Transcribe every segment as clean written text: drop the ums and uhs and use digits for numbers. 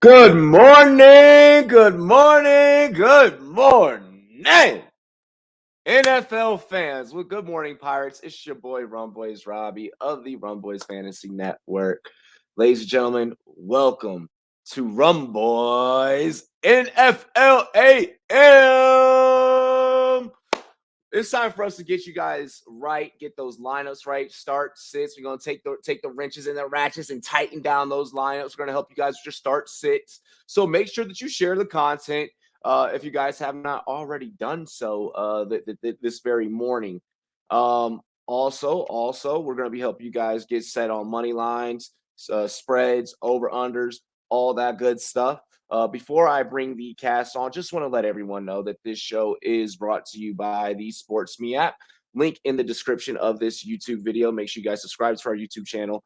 Good morning, good morning, good morning, NFL fans. Well, good morning, Pirates. It's your boy, Rumboyz Robbie of the Rumboyz Fantasy Network. Ladies and gentlemen, welcome to Rumboyz NFL AM. It's time for us to get you guys right, get those lineups right, start, sits. We're going to take the wrenches and the ratchets and tighten down those lineups. We're going to help you guys with your start, sits. So make sure that you share the content if you guys have not already done so this very morning. Also, we're going to be helping you guys get set on money lines, spreads, over-unders, all that good stuff. Before I bring the cast on, just want to let everyone know that this show is brought to you by the SportsMe app. Link in the description of this YouTube video. Make sure you guys subscribe to our YouTube channel.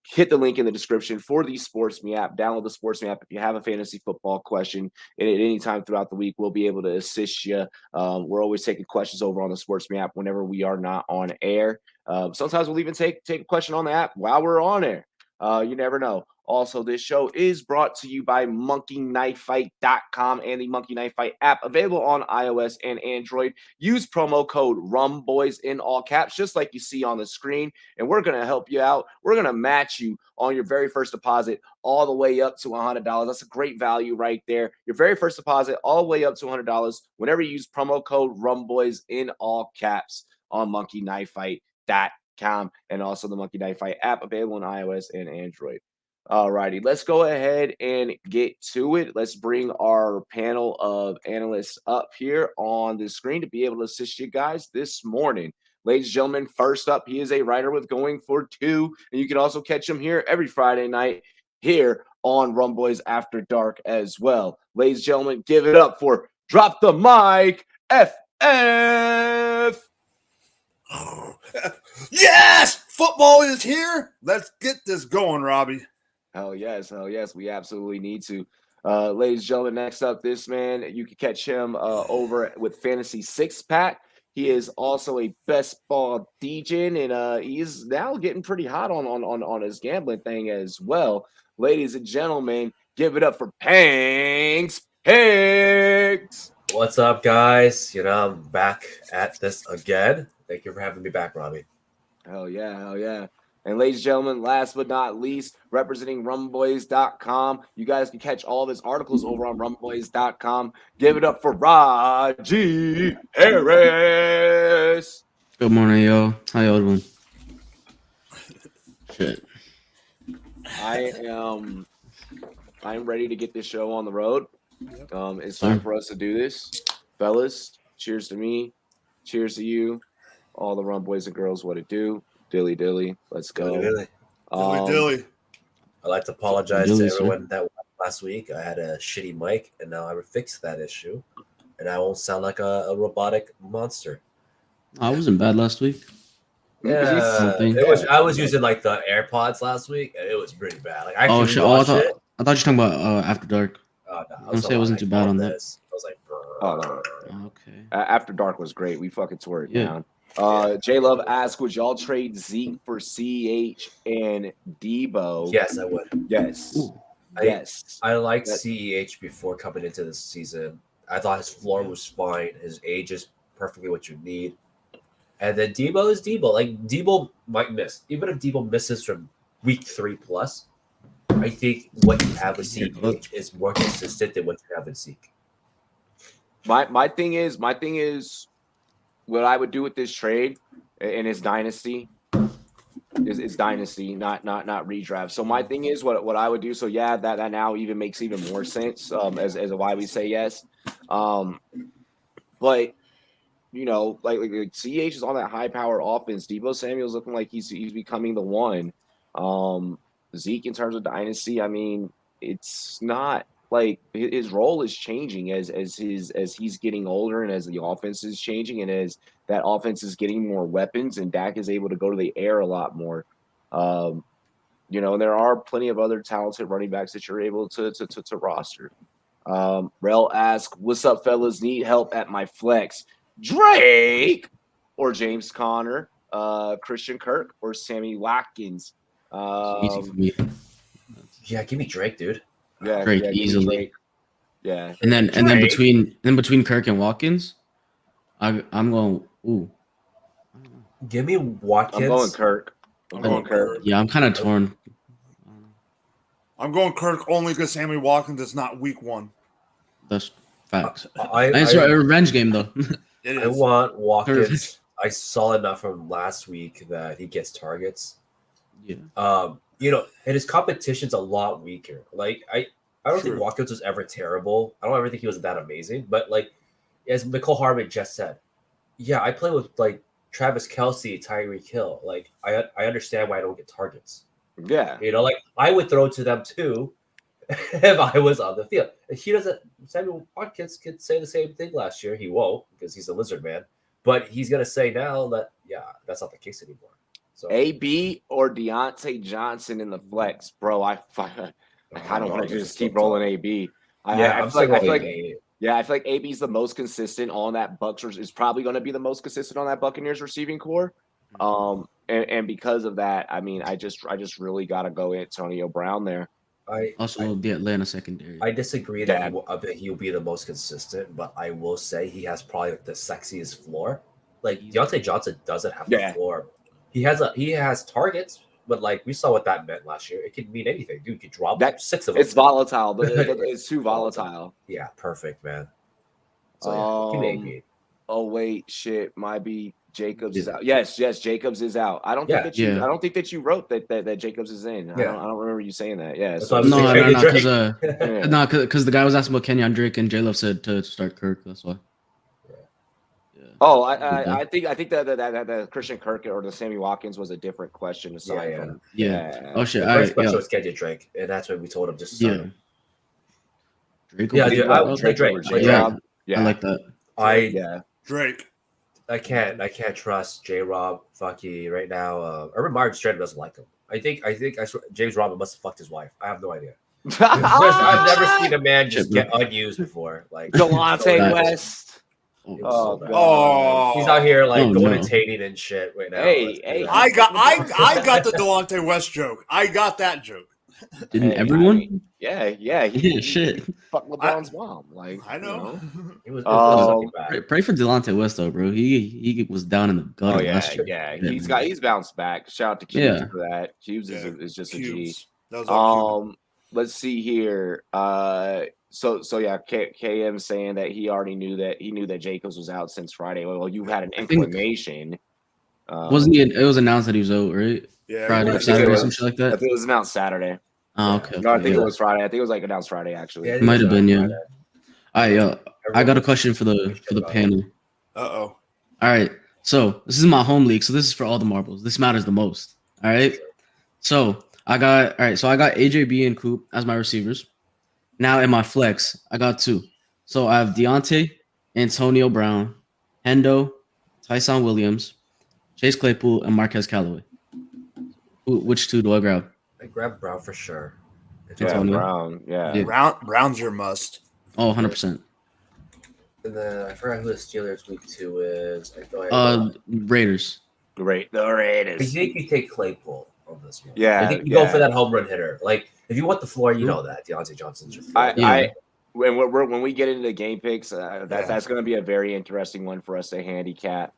Hit the link in the description for the SportsMe app. Download the SportsMe app if you have a fantasy football question. And at any time throughout the week, we'll be able to assist you. We're always taking questions over on the SportsMe app whenever we are not on air. Sometimes we'll even take a question on the app while we're on air. You never know. Also, this show is brought to you by monkeyknifefight.com and the Monkey Knife Fight app, available on iOS and Android. Use promo code RUMBOYS in all caps, just like you see on the screen, and we're going to help you out. We're going to match you on your very first deposit all the way up to $100. That's a great value right there. Your very first deposit all the way up to $100 whenever you use promo code RUMBOYS in all caps on monkeyknifefight.com and also the Monkey Knife Fight app, available on iOS and Android. All righty, let's go ahead and get to it. Let's bring our panel of analysts up here on the screen to be able to assist you guys this morning. Ladies and gentlemen, first up, he is a writer with Going for Two, and you can also catch him here every Friday night here on Rumboyz After Dark as well. Ladies and gentlemen, give it up for Drop the Mic, FF. Yes! Football is here. Let's get this going, Robbie. Hell yes. We absolutely need to. Ladies and gentlemen, next up, this man, you can catch him over with Fantasy Six Pack. He is also a best ball DJ, and he's now getting pretty hot on his gambling thing as well. Ladies and gentlemen, give it up for Panks Pigs. What's up, guys? I'm back at this again. Thank you for having me back, Robbie. Hell yeah. And ladies and gentlemen, last but not least, representing Rumboyz.com. You guys can catch all of his articles over on Rumboyz.com. Give it up for Raji Harris. Good morning, y'all. How y'all doing? Shit. I'm ready to get this show on the road. It's time for us to do this. Fellas, cheers to me. Cheers to you. All the Rumboys and girls, what it do. Dilly dilly, let's go. Dilly. I'd like to apologize to everyone that watched last week. I had a shitty mic, and now I fixed that issue, and I won't sound like a robotic monster. I wasn't bad last week. Yeah, I was using like the AirPods last week, and it was pretty bad. Like I shit! I thought you were talking about After Dark. Oh, no, I was say it wasn't too bad on that. I was like, no. Okay. After Dark was great. We fucking tore it down. J Love asked, would y'all trade Zeke for CH and Debo? Yes, I would. Yes. Ooh. Yes. I liked CEH before coming into this season. I thought his floor was fine. His age is perfectly what you need. And then Debo is Debo. Like, Debo might miss. Even if Debo misses from week 3+, I think what you have with CEH is more consistent than what you have in Zeke. My thing is what I would do with this trade in his dynasty is dynasty, not redraft. So my thing is what I would do. So yeah, that now even makes even more sense as a why we say yes. But like CH is on that high power offense. Deebo Samuel's looking like he's becoming the one. Zeke in terms of dynasty, I mean, it's not like his role is changing as he's getting older and as the offense is changing and as that offense is getting more weapons and Dak is able to go to the air a lot more. And there are plenty of other talented running backs that you're able to roster. Rel asks, what's up, fellas? Need help at my flex? Drake or James Conner, Christian Kirk or Sammy Watkins? Easy for me. Yeah, give me Drake, dude. Yeah, Drake give me easily. Drake. Yeah. And then Drake. between Kirk and Watkins, I'm going. Ooh. Give me Watkins. I'm going Kirk. I'm going Kirk. Yeah, I'm kind of torn. I'm going Kirk only because Sammy Watkins is not week 1. That's facts. I It's a revenge game though. It I is. want Watkins. I saw enough from last week that he gets targets. Yeah. And his competition's a lot weaker. Like I don't True. think Watkins was ever terrible. I don't ever think he was that amazing. But like as Nicole Harmon just said, yeah, I play with like Travis Kelce, Tyreek Hill. Like I understand why I don't get targets. Yeah. Like I would throw to them too if I was on the field. He doesn't. Samuel Watkins could say the same thing last year. He won't because he's a lizard man. But he's gonna say now that that's not the case anymore. So AB or Deontay Johnson in the flex, bro. I don't want to just keep rolling AB. I feel like AB's the most consistent on that Bucks is probably going to be the most consistent on that Buccaneers receiving core. And because of that, I mean, I just really got to go Antonio Brown there. The Atlanta secondary. I disagree that he'll be the most consistent, but I will say he has probably like the sexiest floor. Like Deontay Johnson doesn't have the floor. He has targets, but like we saw what that meant last year. It could mean anything. Dude could drop 6 of them. It's volatile. It's too volatile. Yeah, perfect, man. So give me AB. Oh wait, shit. Might be Jacobs is out. Yes, Jacobs is out. I don't think that you wrote that Jacobs is in. I don't remember you saying that. Yeah. No, because the guy was asking about Kenyon Drake and J Love said to start Kirk. That's why. Oh, I think that the Christian Kirk or the Sammy Watkins was a different question aside from Oh shit! The first question was Kenyon Drake, and that's when we told him just Drake. Drake. I like that. Drake. I can't trust J Rob Fucky right now. Urban Meyer straight doesn't like him. I think James Robinson must have fucked his wife. I have no idea. I've never seen a man just get unused before. Like Delonte West. He's out here like going and tating and shit right now. Hey, I got the Delonte West joke. I got that joke. Didn't everyone? Shit. Fuck LeBron's mom. Like I know. It was pray for Delonte West though, bro. He was down in the gutter last year. Yeah, he's bounced back. Shout out to Cubes for that. Cubes is just a G. Let's see here. So KM saying that he already knew that Jacobs was out since Friday. Well, you had an inclination. Wasn't it? It was announced that he was out, right? Yeah, Friday or Saturday or some shit like that. I think it was announced Saturday. Oh, okay. No, I think it was Friday. I think it was like announced Friday actually. It might have been, yeah. All right, I got a question for the panel. All right. So this is my home league. So this is for all the marbles. This matters the most. All right. So I got AJB and Coop as my receivers. Now in my flex, I got 2. So I have Deontay, Antonio Brown, Hendo, Tyson Williams, Chase Claypool, and Marquez Callaway. Which 2 do I grab? I grab Brown for sure. Brown. Yeah. Brown's your must. Oh, 100%. And then I forgot who the Steelers week 2 is. Raiders. Great. The Raiders. I think you take Claypool on this one. Yeah. I think you go for that home run hitter. Like if you want the floor, you know that Deontay Johnson's your floor. When we get into the game picks, that's going to be a very interesting one for us to handicap.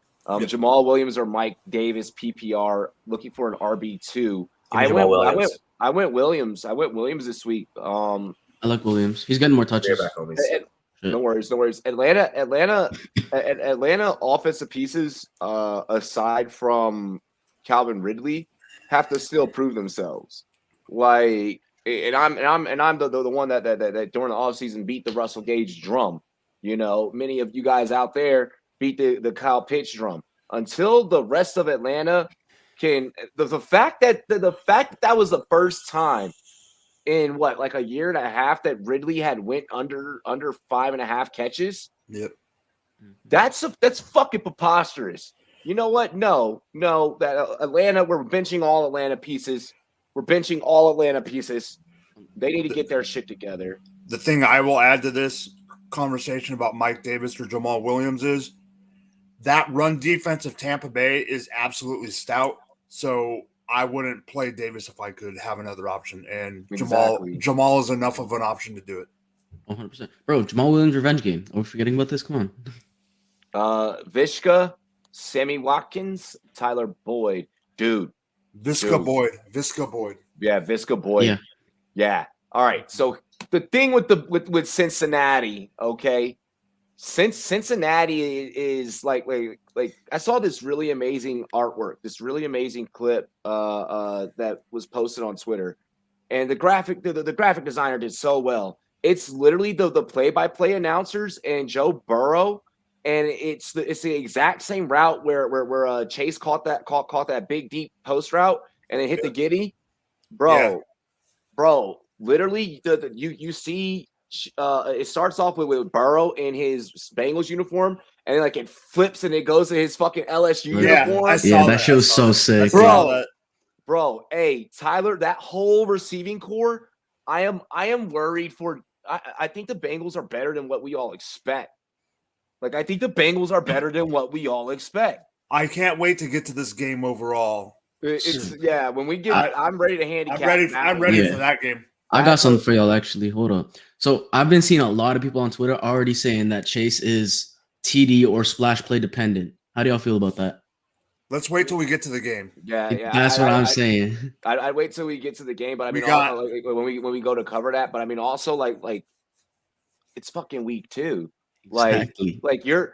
Jamal Williams or Mike Davis PPR looking for an RB2. I went Williams. I went Williams this week. I like Williams. He's getting more touches. No worries. Atlanta offensive pieces, aside from Calvin Ridley, have to still prove themselves. Like, and I'm the one that during the offseason beat the Russell Gage drum. You know, many of you guys out there beat the Kyle Pitts drum. Until the rest of Atlanta can the fact that that was the first time in like a year and a half that Ridley had went under 5.5 catches. Yep. That's fucking preposterous. You know what? No, that Atlanta, we're benching all Atlanta pieces. They need to get their shit together. The thing I will add to this conversation about Mike Davis or Jamal Williams is that run defense of Tampa Bay is absolutely stout. So I wouldn't play Davis if I could have another option. And Exactly. Jamal is enough of an option to do it. 100%. Bro, Jamal Williams revenge game. Are we forgetting about this? Come on. Vishka, Sammy Watkins, Tyler Boyd. Dude. Visca Boyd. Yeah, Visca Boyd. Yeah. All right. So the thing with Cincinnati, okay? Since Cincinnati is like I saw this really amazing artwork, this really amazing clip that was posted on Twitter. And the graphic designer did so well. It's literally the play-by-play announcers and Joe Burrow, and it's the exact same route where Chase caught that big deep post route and then hit the giddy, bro. Literally, you see, it starts off with Burrow in his Bengals uniform, and then like it flips and it goes to his fucking LSU uniform. That show's so sick, bro. Hey, Tyler, that whole receiving core, I am worried for. I think the Bengals are better than what we all expect. Like, I think the Bengals are better than what we all expect. I can't wait to get to this game overall. When we get, I'm ready to handicap. I'm ready for that game. I got something for y'all, actually. Hold on. So I've been seeing a lot of people on Twitter already saying that Chase is TD or splash play dependent. How do y'all feel about that? Let's wait till we get to the game. Yeah. That's what I'm saying. I'd wait till we get to the game, but I mean, when we go to cover that, but I mean, also like it's fucking week 2. Exactly. Like you're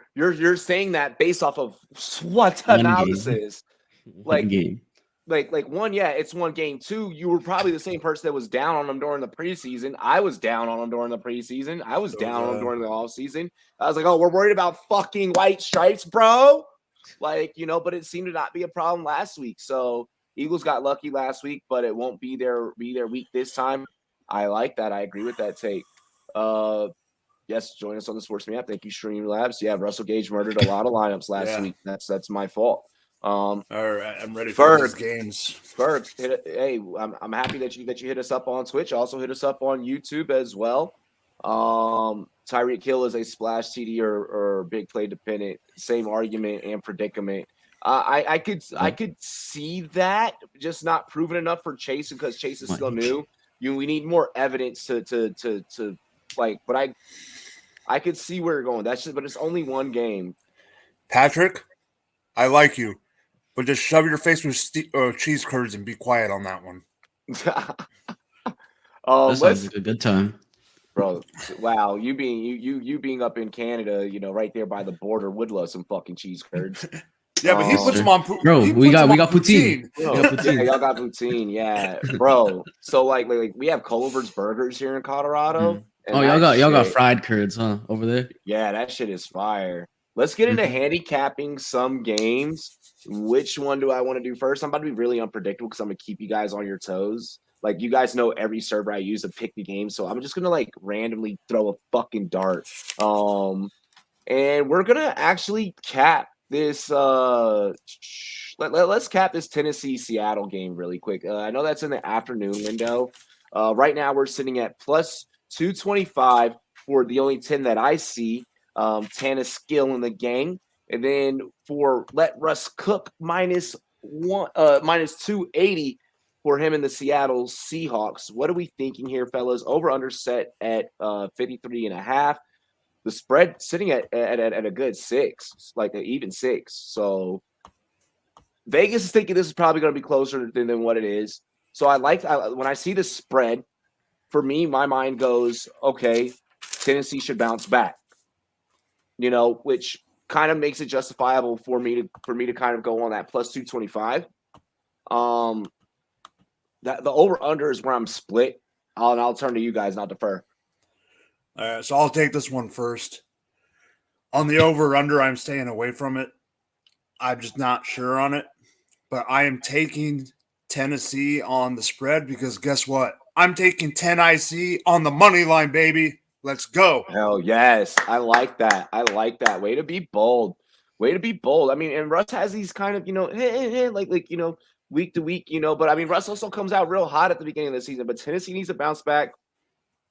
saying that based off of what analysis? One game. Like one, it's one game. 2, you were probably the same person that was down on them during the preseason. I was down on them during the preseason. I was down on them during the offseason. I was like, oh, we're worried about fucking white stripes, bro. Like, but it seemed to not be a problem last week. So Eagles got lucky last week, but it won't be their week this time. I like that. I agree with that take. Yes, join us on the SportsMe app. Thank you, Streamlabs. Yeah, Russell Gage murdered a lot of lineups last week. That's my fault. All right, I'm ready for these games. Ferg, hey, I'm happy that you hit us up on Twitch. Also hit us up on YouTube as well. Tyreek Hill is a splash TD or big play dependent. Same argument and predicament. I could see that, just not proven enough for Chase because Chase is still new. We need more evidence to like. But I could see where you're going. But it's only one game. Patrick, I like you, but just shove your face with cheese curds and be quiet on that one. That sounds like a good time. Bro, wow, you being up in Canada, right there by the border, would love some fucking cheese curds. Yeah, but he puts them on. Bro, we got poutine. Bro, y'all got poutine, yeah, bro. So like we have Culver's Burgers here in Colorado. Mm-hmm. Y'all got fried curds, huh, over there? Yeah, that shit is fire. Let's get into handicapping some games. Which one do I want to do first? I'm about to be really unpredictable because I'm gonna keep you guys on your toes. Like, you guys know every server I use to pick the game, so I'm just gonna like randomly throw a fucking dart. And we're gonna actually cap this. Let's cap this Tennessee-Seattle game really quick. I know that's in the afternoon window. Right now we're sitting at plus 225 for the only 10 that I see. Tana Skill in the gang, and then for Let Russ Cook minus 280. For him in the Seattle Seahawks. What are we thinking here, fellas? Over under set at 53.5. The spread sitting at a good 6, like an even 6. So Vegas is thinking this is probably going to be closer than what it is. So when I see the spread, for me, my mind goes, okay, Tennessee should bounce back. Which kind of makes it justifiable for me to kind of go on that plus 225. That the over-under is where I'm split. I'll turn to you guys, not defer. All right, so I'll take this one first. On the over-under, I'm staying away from it. I'm just not sure on it. But I am taking Tennessee on the spread because guess what? I'm taking 10 IC on the money line, baby. Let's go. Hell yes. I like that. Way to be bold. I mean, and Russ has these kind of, week to week, but I mean, Russ also comes out real hot at the beginning of the season, but Tennessee needs to bounce back.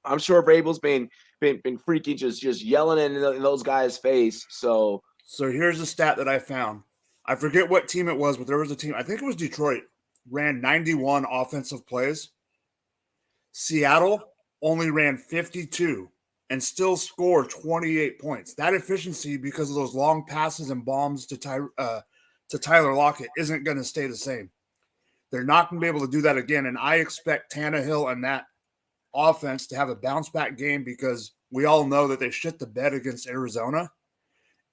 I'm sure Vrabel's been freaking just yelling in those guys' face. So here's a stat that I found. I forget what team it was, but there was a team. I think it was Detroit. ran 91 offensive plays. Seattle only ran 52 and still scored 28 points. That efficiency, because of those long passes and bombs to Tyler Lockett, isn't going to stay the same. They're not going to be able to do that again, and I expect Tannehill and that offense to have a bounce-back game because we all know that they shit the bed against Arizona.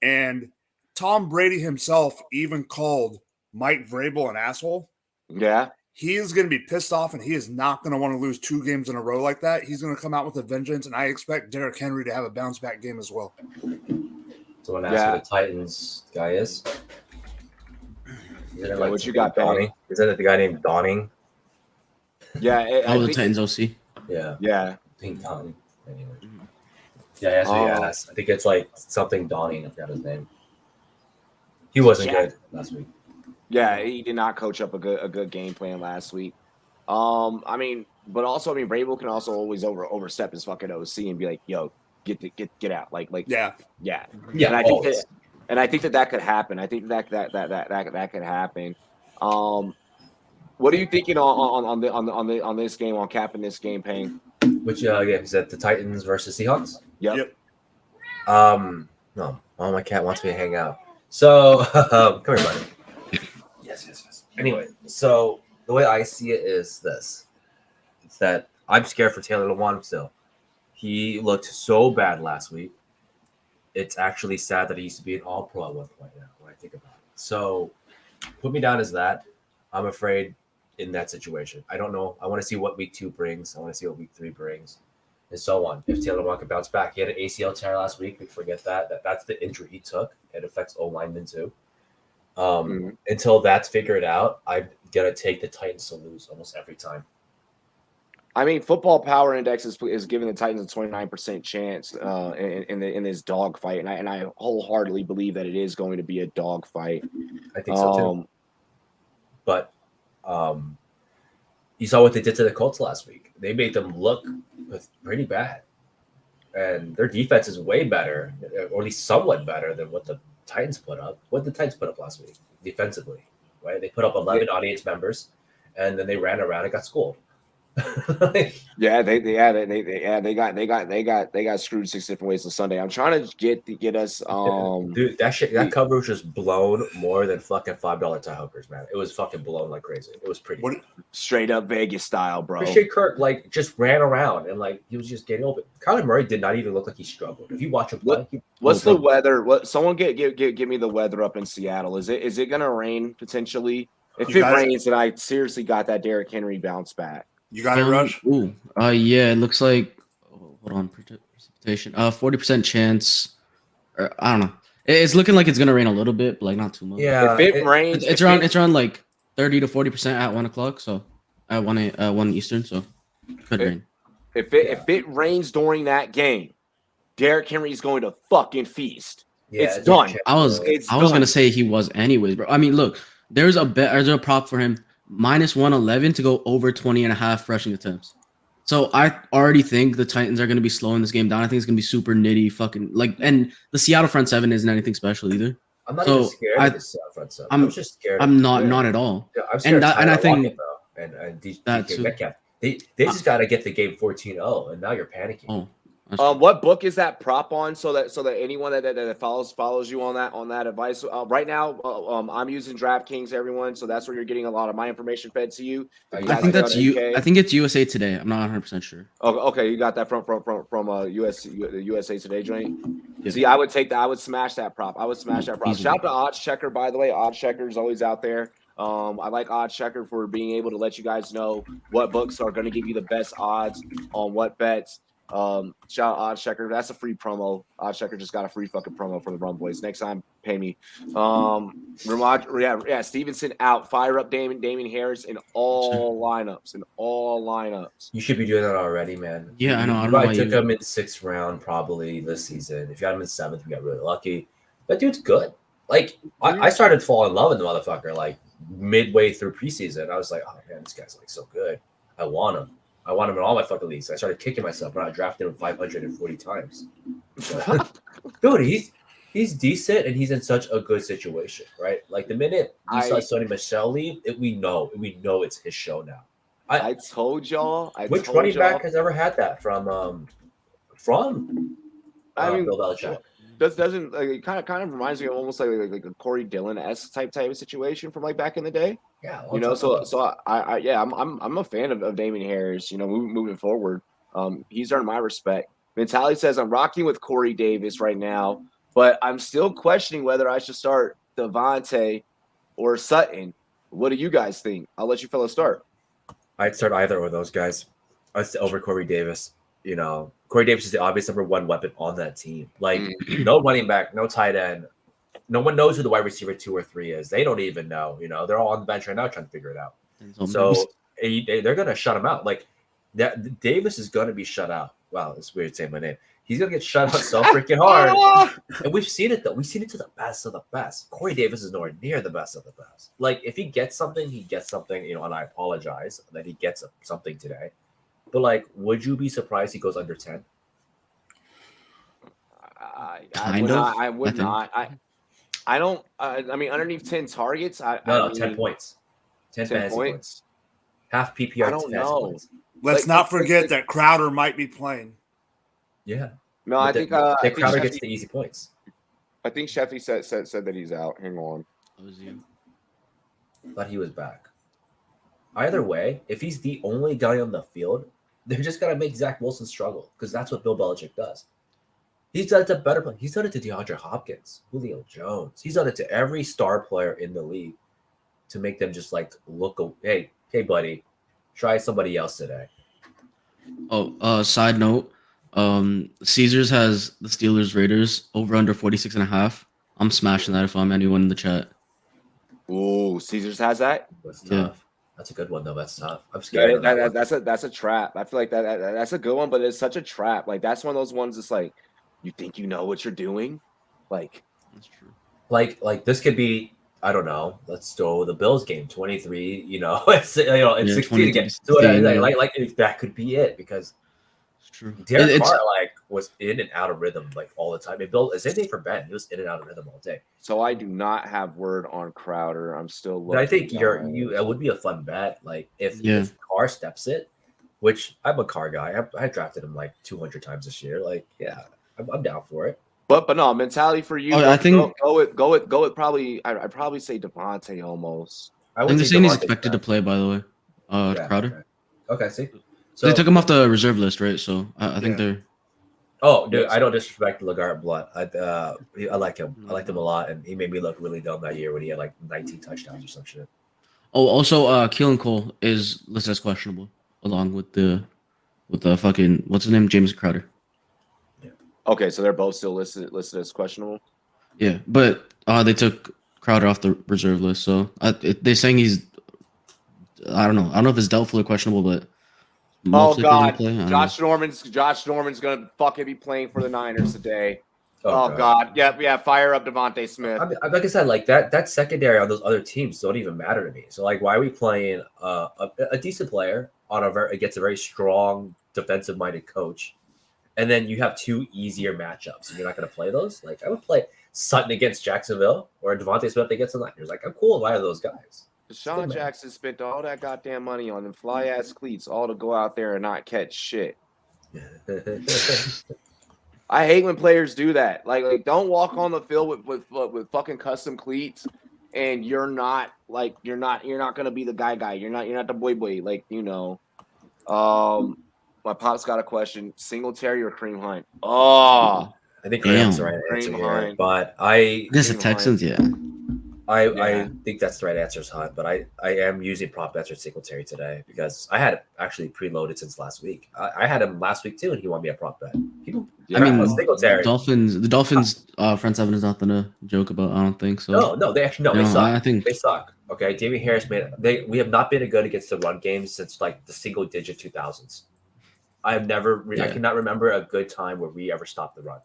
And Tom Brady himself even called Mike Vrabel an asshole. Yeah. He is going to be pissed off, and he is not going to want to lose 2 games in a row like that. He's going to come out with a vengeance, and I expect Derrick Henry to have a bounce-back game as well. So I want to ask who the Titans guy is. Isn't it like what you got, Donning? Isn't it the guy named Donning? Yeah. The Titans OC. Yeah. Yeah. Pink Donning. Anyway. Yeah, I think it's like something Donning. I forgot his name. He wasn't good last week. Yeah, he did not coach up a good game plan last week. But Vrabel can also always overstep his fucking OC and be like, "Yo, get out!" Yeah. And I think that could happen. I think that could happen. What are you thinking on this game, on capping this game, Payne? Which is that the Titans versus Seahawks? Yep. No, my cat wants me to hang out. So come here, buddy. Yes. Anyway, so the way I see it is this. It's that I'm scared for Taylor Lewan still. He looked so bad last week. It's actually sad that he used to be an all-pro at one point now when I think about it. So put me down as that. I'm afraid in that situation. I don't know. I want to see what week 2 brings. I want to see what week 3 brings and so on. If Taylor Lewan can bounce back. He had an ACL tear last week. We forget that's the injury he took. It affects O-linemen too. Until that's figured out, I'm going to take the Titans to lose almost every time. I mean, Football Power Index is giving the Titans a 29% chance in this dog fight, and I wholeheartedly believe that it is going to be a dog fight. I think so too. But you saw what they did to the Colts last week. They made them look pretty bad, and their defense is way better, or at least somewhat better than what the Titans put up. What did the Titans put up last week defensively? Right, they put up 11 audience members, and then they ran around and got schooled. They got screwed 6 different ways on Sunday. I'm trying to get us dude, that coverage was blown more than fucking $5 tie hookers, man. It was fucking blown like crazy. It was pretty straight up Vegas style, bro. Appreciate Kirk just ran around and he was just getting open. Kyler Murray did not even look like he struggled. If you watch him play, what's the weather? Someone give me the weather up in Seattle. Is it gonna rain potentially? If it rains, then I seriously got that Derrick Henry bounce back. You got it, Rush? Yeah, it looks like hold on, precipitation. 40% chance. Or, I don't know. It's looking like it's gonna rain a little bit, but not too much. Yeah, if it rains, it's around like 30 to 40% at 1 o'clock. So at 1 Eastern. So could rain. If it rains during that game, Derrick Henry is going to fucking feast. Yeah, it's done. I was gonna say he was anyways, bro. I mean, look, there's a prop for him. -111 to go over 20.5 rushing attempts. So I already think the Titans are going to be slowing this game down. I think it's going to be super nitty, and the Seattle front seven isn't anything special either. I'm not even scared of the Seattle front seven. I'm just scared. I'm not at all. Yeah, I'm scared and I think DK Metcalf. They just got to get the game 14-0, and now you're panicking. What book is that prop on? So that anyone that follows you on that advice right now, I'm using DraftKings, everyone. So that's where you're getting a lot of my information fed to you. I think that's you. I think it's USA Today. I'm not 100% sure. Oh, okay, you got that from USA Today joint. Yeah. See, I would smash that prop. I would smash that prop. Shout out to Odds Checker, by the way. Odds Checker is always out there. I like Odds Checker for being able to let you guys know what books are going to give you the best odds on what bets. Shout out Odds Checker. That's a free promo. Odds Checker just got a free fucking promo for the Rumboyz. Next time, pay me. Stevenson out. Fire up Damien Harris in all lineups. You should be doing that already, man. Yeah, I know. You probably took him in 6th round probably this season. If you got him in 7th, you got really lucky. That dude's good. I started to fall in love with the motherfucker midway through preseason. I was like, oh man, this guy's so good. I want him in all my fucking leagues. I started kicking myself when I drafted him 540 times. Dude, He's decent and he's in such a good situation, right? Like the minute you saw Sony Michel leave, we know it's his show now. I told y'all. Which running back has ever had that from I mean, Bill Belichick? doesn't like, it kind of reminds me of almost like a Corey Dillon-esque type of situation from like back in the day. Yeah, So I'm a fan of Damian Harris. Moving forward, he's earned my respect. Mentality says I'm rocking with Corey Davis right now, but I'm still questioning whether I should start Devontae or Sutton. What do you guys think? I'll let you fellas start. I'd start either of those guys. Over Corey Davis. Corey Davis is the obvious number one weapon on that team. Like no running back, no tight end. No one knows who the wide receiver 2 or 3 is. They don't even know. They're all on the bench right now trying to figure it out. So they're going to shut him out. Like that, Davis is going to be shut out. Wow, it's weird saying my name. He's going to get shut out so freaking hard. And we've seen it, though. We've seen it to the best of the best. Corey Davis is nowhere near the best of the best. Like, if he gets something, he gets something, and I apologize that he gets something today. But, like, would you be surprised he goes under 10? I would not. I don't. I mean, underneath 10 targets. 10 points. 10 points. Half PPR. I don't know. Points. Let's not forget that Crowder might be playing. Yeah. No, I think Crowder gets the easy points. I think Sheffy said that he's out. Hang on. But he was back. Either way, if he's the only guy on the field, they're just gonna make Zach Wilson struggle because that's what Bill Belichick does. He's done it to better play. He's done it to DeAndre Hopkins, Julio Jones. He's done it to every star player in the league to make them just like look. Hey, buddy, try somebody else today. Oh, side note, Caesars has the Steelers Raiders over under 46.5. I'm smashing that if I'm anyone in the chat. Ooh, Caesars has that. That's tough. Yeah. That's a good one though. That's tough. I'm scared. That's a trap. I feel like that's a good one, but it's such a trap. Like that's one of those ones. It's like you think you know what you're doing. Like that's true. Like this could be. I don't know. Let's throw the Bills game 23. It's 16 again. So like that could be it because it's true. Derek Carr was in and out of rhythm like all the time. Same thing for Ben. He was in and out of rhythm all day. So I do not have word on Crowder. I'm still looking. But I think it would be a fun bet. Like if Carr steps it, which I'm a Carr guy. I drafted him like 200 times this year. Like I'm down for it. But no, mentality for you. I think go with probably. I'd probably say Devontae almost. I think they're saying he's expected to play. By the way, Crowder. Okay, see. So they took him off the reserve list, right? So I think they're. Oh, dude, I don't disrespect LeGarrette Blount. I like him. I liked him a lot, and he made me look really dumb that year when he had like 19 touchdowns or some shit. Oh, also, Keelan Cole is listed as questionable, along with the fucking what's his name, James Crowder. Yeah. Okay, so they're both still listed as questionable. Yeah, but they took Crowder off the reserve list, so they're saying he's. I don't know. I don't know if it's doubtful or questionable, but. Oh God, Josh Norman's gonna fucking be playing for the Niners today. Oh God, yeah, fire up Devontae Smith. Like I said, like that secondary on those other teams don't even matter to me. So like, why are we playing a decent player against a very strong defensive-minded coach, and then you have 2 easier matchups, and you're not gonna play those? Like I would play Sutton against Jacksonville or Devontae Smith against the Niners. Like I'm cool with either of those guys. Deshaun Jackson spent all that goddamn money on them fly-ass cleats all to go out there and not catch shit. I hate when players do that. Like don't walk on the field with fucking custom cleats and you're not gonna be the guy. You're not the boy. Like, my pop's got a question. Singletary or Kareem Hunt? Oh, I think Kareem's the right answer here, but this is Texans, yeah. I think that's the right answer, Hunt, but I am using prop bets for Singletary today because I had it actually preloaded since last week. I had him last week too, and he won me a prop bet. The Dolphins front seven is nothing to joke about. I don't think so. No, they suck. I think they suck. Okay, Damian Harris we have not been good against the run game since like the single digit 2000s. I cannot remember a good time where we ever stopped the run.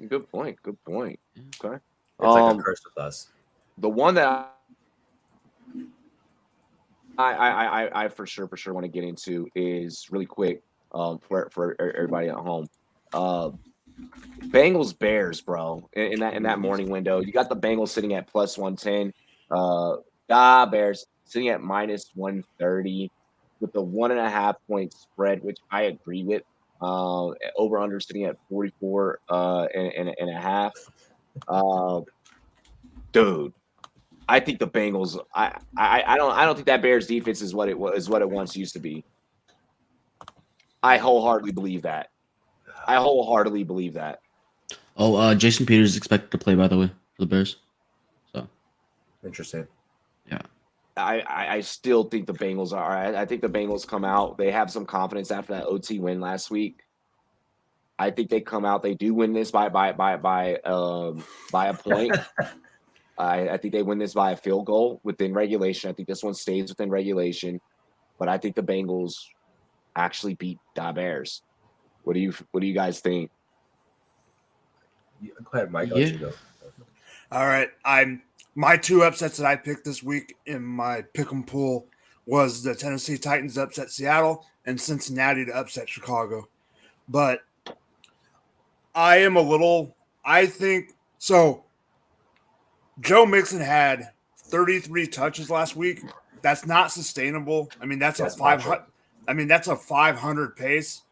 Good point. Okay. It's like a curse with us. The one that I for sure want to get into is really quick for everybody at home. Bengals Bears, bro. In that morning window, you got the Bengals sitting at plus 110. Bears sitting at minus 130 with the 1.5 point spread, which I agree with. Over under sitting at 44 and a half. Dude, I think the Bengals. I don't think that Bears defense is what it once used to be. I wholeheartedly believe that. Oh, Jason Peters is expected to play, by the way, for the Bears. So Interesting. yeah. I still think the Bengals are. I think the Bengals come out. They have some confidence after that OT win last week. I think they come out. They do win this by a point. I think they win this by a field goal within regulation. I think this one stays within regulation, but I think the Bengals actually beat the Bears. What do you guys think? Go ahead, Mike. I'll Yeah. let you go. All right. My two upsets that I picked this week in my pick'em pool was the Tennessee Titans to upset Seattle and Cincinnati to upset Chicago. But I think so. Joe Mixon had 33 touches last week. That's not sustainable. I mean, that's a 500. I mean, that's a 500 pace.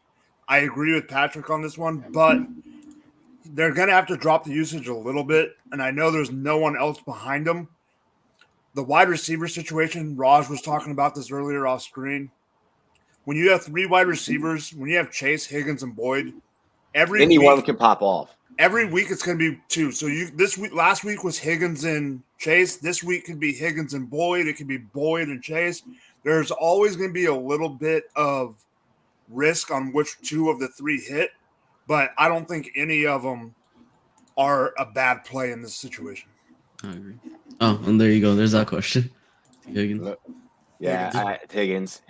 I agree with Patrick on this one, but they're going to have to drop the usage a little bit, and I know there's no one else behind them. The wide receiver situation, Raj was talking about this earlier off screen. When you have three wide receivers, when you have Chase, Higgins, and Boyd, Anyone can pop off. every week it's going to be two. So last week was Higgins and Chase. This week could be Higgins and Boyd. It could be Boyd and Chase. There's always going to be a little bit of risk on which two of the three hit, but I don't think any of them are a bad play in this situation. I agree. Oh, and there you go. There's that question. Higgins. Yeah, Higgins.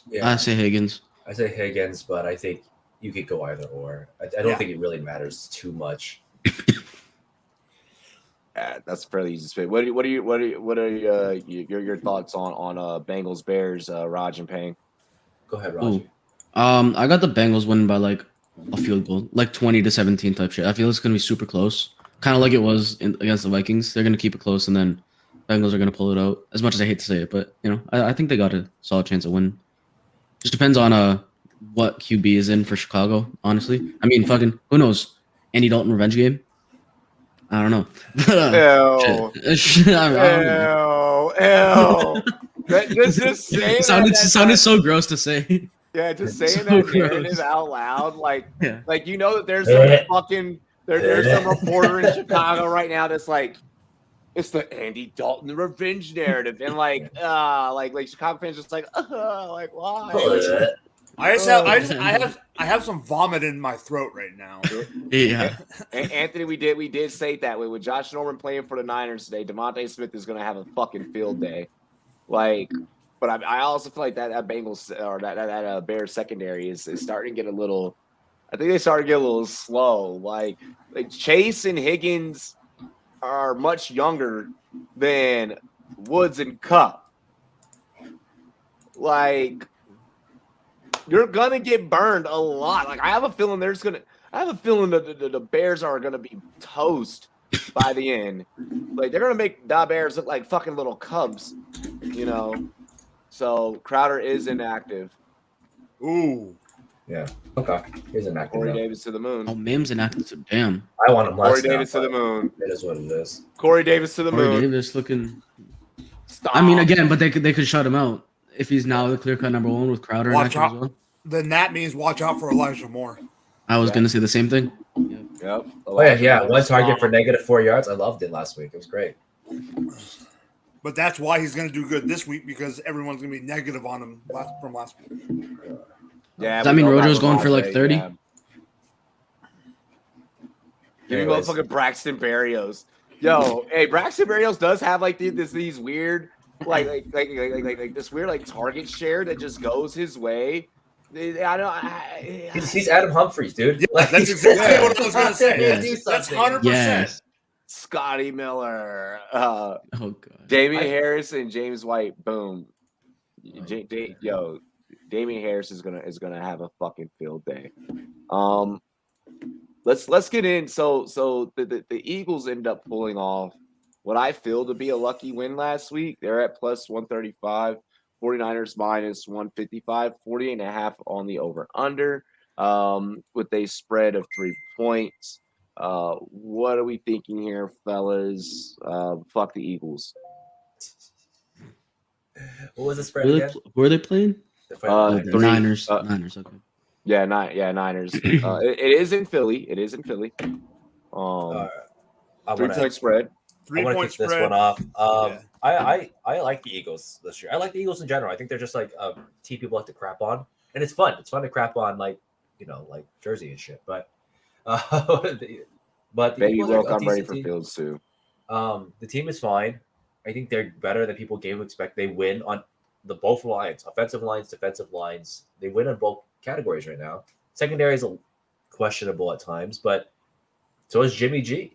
Yeah, I say Higgins. I say Higgins, but I think you could go either or. I don't think it really matters too much. That's fairly easy to say. What are your thoughts on Bengals Bears, Raj and Payne? Go ahead, Roger. I got the Bengals winning by like a field goal, like 20-17 type shit. I feel it's gonna be super close, kind of like it was against the Vikings. They're gonna keep it close, and then Bengals are gonna pull it out. As much as I hate to say it, but I think they got a solid chance of winning. Just depends on what QB is in for Chicago. Honestly, I mean, fucking who knows? Andy Dalton revenge game. I don't know. Ew. I don't know. Just saying It sounded so gross to say. Yeah, just saying So that gross. narrative out loud, like Yeah. that there's some fucking there's some reporter in Chicago right now that's like, it's the Andy Dalton revenge narrative, and like Chicago fans just like why? I have some vomit in my throat right now. Yeah. And Anthony, we did say it that way with Josh Norman playing for the Niners today. Devontae Smith is going to have a fucking field day, But I also feel like that Bengals or that Bears secondary is starting to get a little. I think they started to get a little slow. Like Chase and Higgins are much younger than Woods and Cup. Like, you're gonna get burned a lot. Like, I have a feeling that the Bears are gonna be toast by the end. Like, they're gonna make the Bears look like fucking little cubs, So Crowder is inactive. Ooh. Yeah. Okay. Here's an active. Corey Davis to the moon. Oh, Mims inactive. So damn. I want him less. Corey Davis to the moon. It is what it is. Corey Davis to the Corey moon. Davis looking. Stop. I mean, again, but they could shut him out if he's now the clear cut number one with Crowder Watch inactive out. as well. Then that means watch out for Elijah Moore. I was gonna say the same thing. Yep. Oh yeah. One target for -4 yards. I loved it last week. It was great. But that's why he's going to do good this week, because everyone's going to be negative on him from last week. Yeah. Does that mean Rojo's going for like 30? Yeah. Give me motherfucking Braxton Berrios. Yo, hey, Braxton Berrios does have like these weird like this weird like target share that just goes his way. He's Adam Humphries, dude. Yeah, that's exactly what I was going to say. Yes. That's 100%. Yes. Scotty Miller, Oh god. Damian Harris, and James White. Boom. Damian Harris is gonna have a fucking field day. let's get in. So the Eagles end up pulling off what I feel to be a lucky win last week. They're at plus 135, 49ers minus 155, 48.5 on the over under, with a spread of 3 points. What are we thinking here, fellas? Fuck the Eagles. What was the spread again? Who are they playing? The The three- Niners. Niners. Okay. Yeah, Niners. It is in Philly. It is in Philly. I 3 point spread. I want to 3-point kick this spread. one off. Yeah. I like the Eagles this year. I like the Eagles in general. I think they're just like a team people like to crap on, and it's fun. It's fun to crap on, like like Jersey and shit. But the Baby Eagles are Wilk, a I'm ready decent for team. Fields too. The team is fine. I think they're better than people gave them expect. They win on both lines, offensive lines, defensive lines. They win on both categories right now. Secondary is questionable at times, but so is Jimmy G.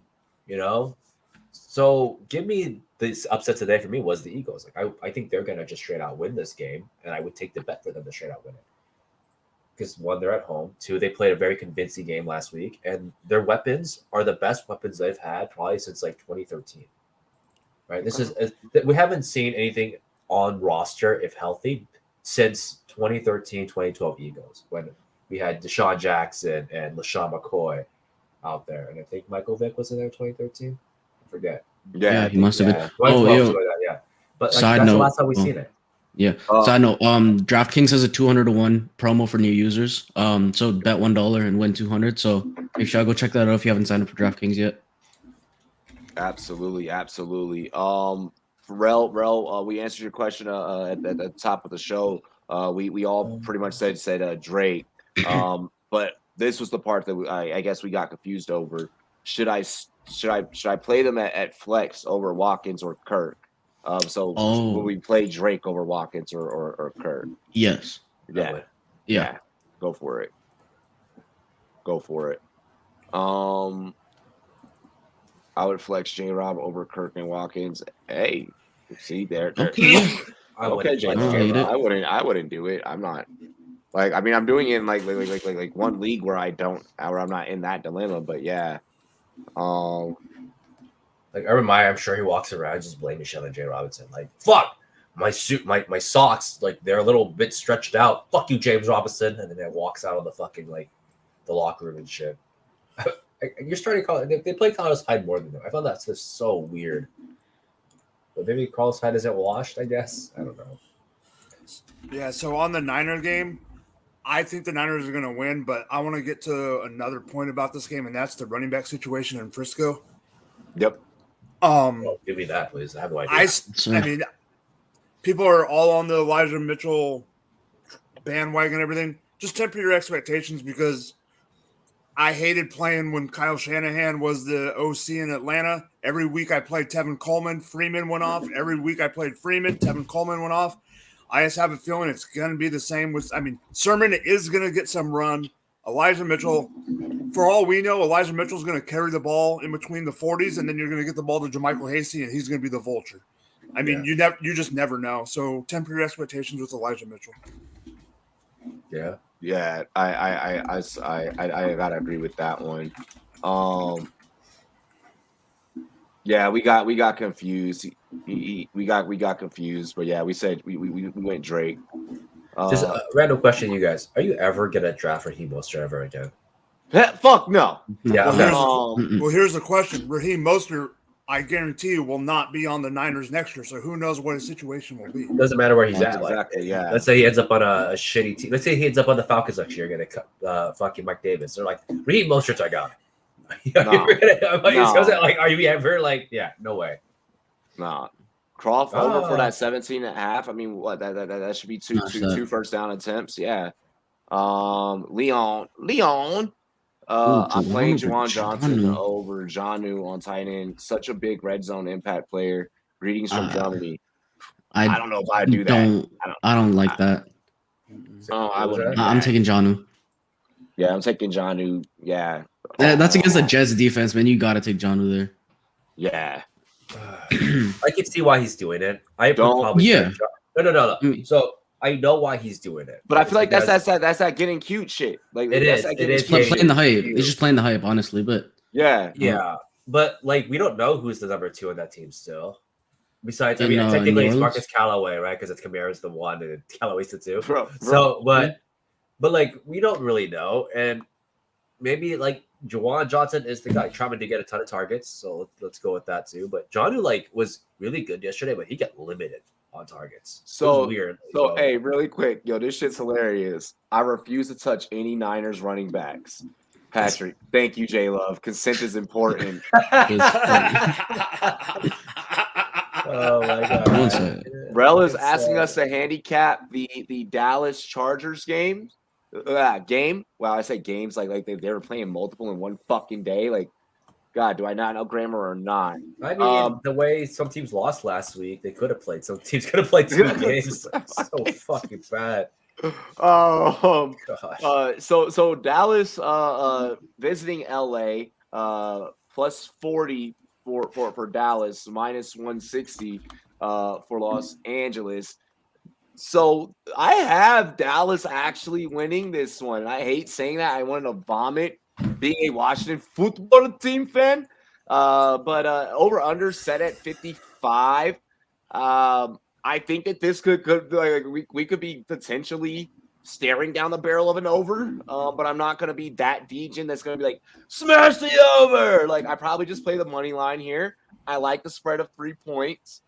So give me this upset today for me was the Eagles. Like I think they're gonna just straight out win this game, and I would take the bet for them to straight out win it. Because one, they're at home. Two, they played a very convincing game last week, and their weapons are the best weapons they've had probably since like 2013. Right? We haven't seen anything on roster, if healthy, since 2013, 2012 Eagles, when we had Deshaun Jackson and LaShawn McCoy out there. And I think Michael Vick was in there in 2013. I forget. Yeah, he must have been. 2012, yo. something like that, yeah. But Side that's note, the last time we've seen it. Yeah. Side note, DraftKings has a 200-to-1 promo for new users. So bet $1 and win 200. So make sure I go check that out if you haven't signed up for DraftKings yet. Absolutely. Rel, we answered your question at the top of the show. We all pretty much said Drake. But this was the part that I guess we got confused over. Should I play them at flex over Watkins or Kirk? Will we play Drake over Watkins or Kirk? Yes. Yeah. Go for it. I would flex J-Rob over Kirk and Watkins. Hey, see there. Okay. Okay, J-Rob. I wouldn't do it. I'm not. I'm doing it in like one league where I'm not in that dilemma. But yeah. Like Urban Meyer, I'm sure he walks around just blaming shit on Jay Robinson. Like, fuck my suit, my socks, like they're a little bit stretched out. Fuck you, James Robinson, and then it walks out of the fucking the locker room and shit. You're starting to call it. They play Carlos Hyde more than them. I thought that's just so weird. But maybe Carlos Hyde isn't washed. I guess I don't know. Yeah. So on the Niner game, I think the Niners are going to win, but I want to get to another point about this game, and that's the running back situation in Frisco. Yep. Give me that, please. I have no idea. I mean, people are all on the Elijah Mitchell bandwagon and everything. Just temper your expectations because I hated playing when Kyle Shanahan was the OC in Atlanta. Every week I played Tevin Coleman. Freeman went off. Every week I played Freeman. Tevin Coleman went off. I just have a feeling it's going to be the same with – Sermon is going to get some run. Elijah Mitchell – for all we know, Elijah Mitchell's going to carry the ball in between the 40s, and then you're going to get the ball to JaMychal Hasty, and he's going to be the vulture. You just never know. So temper your expectations with Elijah Mitchell. Yeah. Yeah, I gotta agree with that one. Yeah, we got confused. We got confused, but yeah, we said we went Drake. Just a random question, you guys: are you ever gonna draft Raheem Mostert ever again? Fuck no. Yeah. Well, here's the question: Raheem Mostert, I guarantee you, will not be on the Niners next year. So who knows what his situation will be? Doesn't matter where he's at. Exactly. Yeah. Let's say he ends up on a shitty team. Let's say he ends up on the Falcons next year, gonna cut fucking Mike Davis. They're like, Raheem Mostert's our guy. Are you ever yeah, no way. Nah. Croft over for that 17.5. What that should be two first down attempts. Yeah. Leon. I'm playing Juwan Johnson over Jonnu on tight end. Such a big red zone impact player. Greetings from Germany. I don't know if I do that. I don't like that. I'm taking Jonnu. Yeah, I'm taking Jonnu. Yeah. That's against the Jets defense, man. You got to take Jonnu there. Yeah. I can see why he's doing it. No. So I know why he's doing it. But I feel like It's because- that's that getting cute shit. Like It that's is, that it getting is cute Playing the hype. shit. He's just playing the hype, honestly. But Yeah. Yeah, but like we don't know who's the number 2 on that team still. Besides, I In, mean, in technically New it's Orleans? Marcus Callaway, right? Because it's Kamara's the 1 and Callaway's the 2. Bro, So, but like we don't really know, and maybe like Juwan Johnson is the guy trying to get a ton of targets. So let's go with that too. But John like was really good yesterday, but he got limited on targets. It So was weird. So hey, really quick, yo, this shit's hilarious. I refuse to touch any Niners running backs. Patrick, thank you, J Love. Consent is important. Oh my god. One second. Rel is asking us to handicap the Dallas Chargers game. Game. Wow, I say games like they were playing multiple in one fucking day. Like, God, do I not know grammar or not? I mean, the way some teams lost last week, they could have played. Some teams could have played 2 games. So fucking bad. Gosh. So Dallas visiting LA plus 40 for Dallas, minus 160 for Los Angeles. So I have Dallas actually winning this one. I hate saying that. I wanted to vomit being a Washington football team fan. But over under set at 55. I think that this could like we could be potentially staring down the barrel of an over. But I'm not gonna be that degen that's gonna be like smash the over. Like I probably just play the money line here. I like the spread of 3 points.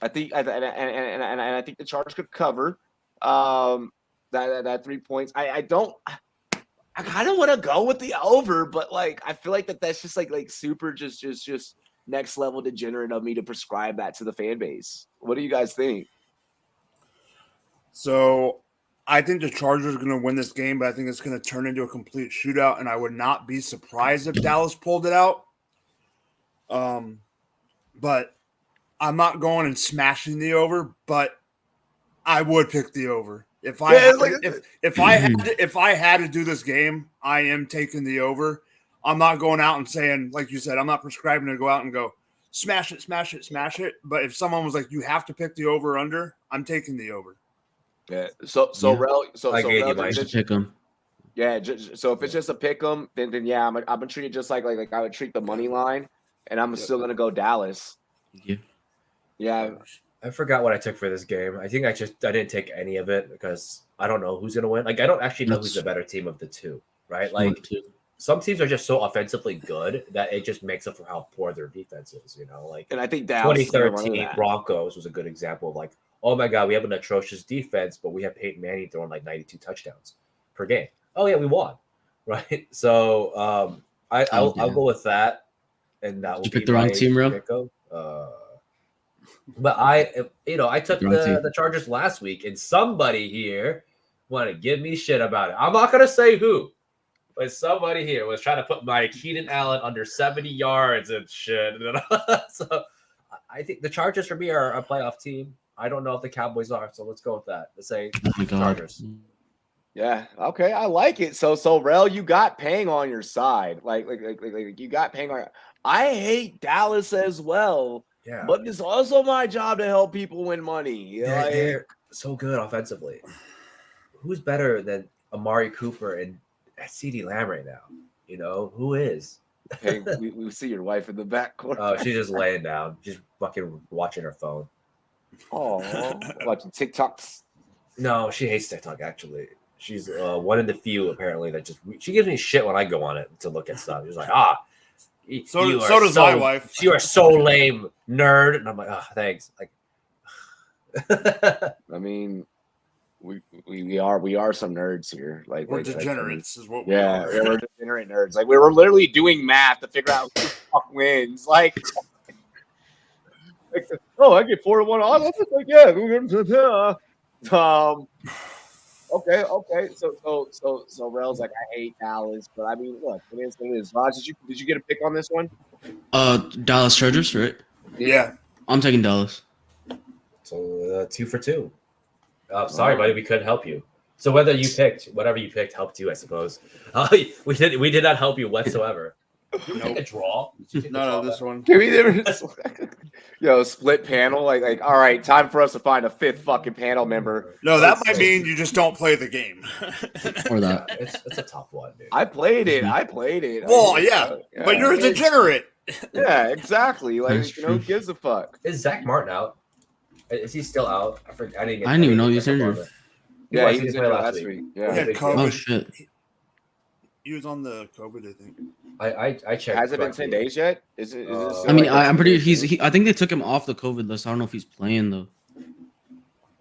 I think and I think the Chargers could cover that 3 points. I kind of want to go with the over, but like I feel like that's just like super just next level degenerate of me to prescribe that to the fan base. What do you guys think? So I think the Chargers are going to win this game, but I think it's going to turn into a complete shootout, and I would not be surprised if Dallas pulled it out. But I'm not going and smashing the over, but I would pick the over. If I had to do this game, I am taking the over. I'm not going out and saying, like you said, I'm not prescribing to go out and go smash it, smash it, smash it. But if someone was like, you have to pick the over under, I'm taking the over. Yeah. So Rel, I gave you Rel, my just pick them. yeah. So if it's just a pick 'em, then yeah, I'm gonna treat it just like I would treat the money line, and I'm still gonna go Dallas. Yeah. I forgot what I took for this game. I think I didn't take any of it because I don't know who's gonna win. Like I don't actually know who's the better team of the two, right? Like some teams are just so offensively good that it just makes up for how poor their defense is, you know. Like And I think Dallas 2013 Broncos was a good example of like, oh my god, we have an atrocious defense, but we have Peyton Manning throwing like 92 touchdowns per game. Oh yeah, we won, right? So I'll go with that, and that will Did you be pick the wrong my team, Ro? pick-o. But I took the Chargers last week, and somebody here wanted to give me shit about it. I'm not gonna say who, but somebody here was trying to put my Keenan Allen under 70 yards and shit. So I think the Chargers for me are a playoff team. I don't know if the Cowboys are, so let's go with that. Let's say Chargers. Yeah. Okay. I like it. So Rel, you got Pang on your side. Like you got Pang on. I hate Dallas as well. Yeah. But it's also my job to help people win money. They're so good offensively. Who's better than Amari Cooper and CeeDee Lamb right now? You know, who is? Hey, we see your wife in the back corner. Oh, she's just laying down. She's fucking watching her phone. Oh, watching TikToks. No, she hates TikTok, actually. She's one of the few, apparently, that she gives me shit when I go on it to look at stuff. She's like, so does my wife. You are so lame, nerd. And I'm like, thanks. Like, I mean, we are some nerds here. Like we're degenerates, is what we are. Yeah, we're degenerate nerds. Like we were literally doing math to figure out who the fuck wins. Like I get 4 to 1 odds. I was like, yeah. Okay. So Rel's like, I hate Dallas, but I mean, look, it is what it is. Raj, did you get a pick on this one? Dallas Chargers, right? Yeah. I'm taking Dallas. So 2 for 2. Sorry, buddy, we couldn't help you. So whatever you picked helped you, I suppose. We did not help you whatsoever. Take a draw. No, this one. Give me the split panel. Like, all right, time for us to find a fifth fucking panel member. No, that might mean you just don't play the game. Or that. Yeah, it's a tough one, dude. I played it. Well, yeah, but you're a degenerate. Yeah, exactly. Like, That's who true. gives a fuck? Is Zach Martin out? Is he still out? I didn't even know he was injured. Yeah, he he was didn't play injured last week. He Yeah. had big COVID. deal. Oh shit. He was on the COVID, I think. I checked. Has it been 10 correctly. days yet? Is it still I mean, like I'm pretty. 10 days? I think they took him off the COVID list. I don't know if he's playing though.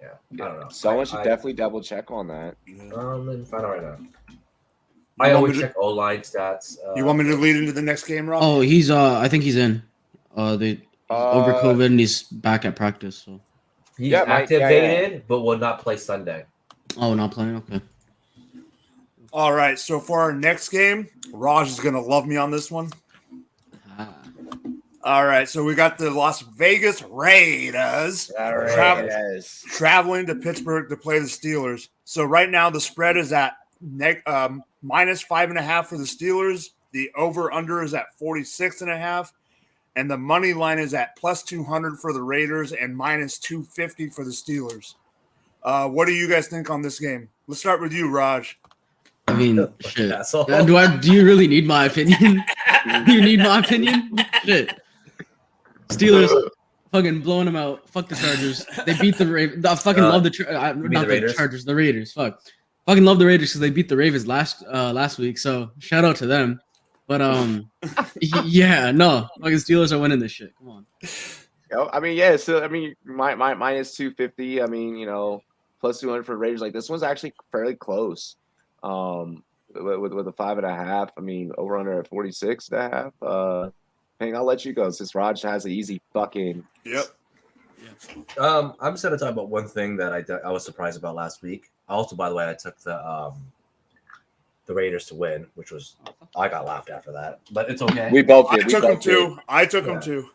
Yeah, I don't know. Someone should definitely double check on that. Let me find out right now. I always check O-line stats. You want me to lead into the next game, Rob? Oh, he's. I think he's in. They over COVID and he's back at practice. So. He's Yeah, Mike, activated, but will not play Sunday. Oh, not playing. Okay. All right, so for our next game, Raj is going to love me on this one. Ah. All right, so we got the Las Vegas Raiders All right. Travel- traveling to Pittsburgh to play the Steelers. So right now the spread is at minus 5.5 for the Steelers. The over-under is at 46.5. And the money line is at plus 200 for the Raiders and minus 250 for the Steelers. What do you guys think on this game? Let's start with you, Raj. I mean, shit. Asshole. Do you really need my opinion? Do you need my opinion? Shit. Steelers fucking blowing them out. Fuck the Chargers. They beat the Ravens. I fucking love the Chargers. The Raiders. Fuck. Fucking love the Raiders because they beat the Ravens last week. So shout out to them. But yeah, no. Fucking Steelers are winning this shit. Come on. I mean, yeah. So I mean, minus 250. I mean, plus 200 for Raiders. Like this one's actually fairly close. With a 5.5. I mean, over under at 46.5. Hank, I'll let you go since Raj has an easy fucking. Yep. I'm just gonna talk about one thing that I was surprised about last week. Also, by the way, I took the Raiders to win, which was I got laughed at for that, but it's okay. We both did. I took him too. I took him too.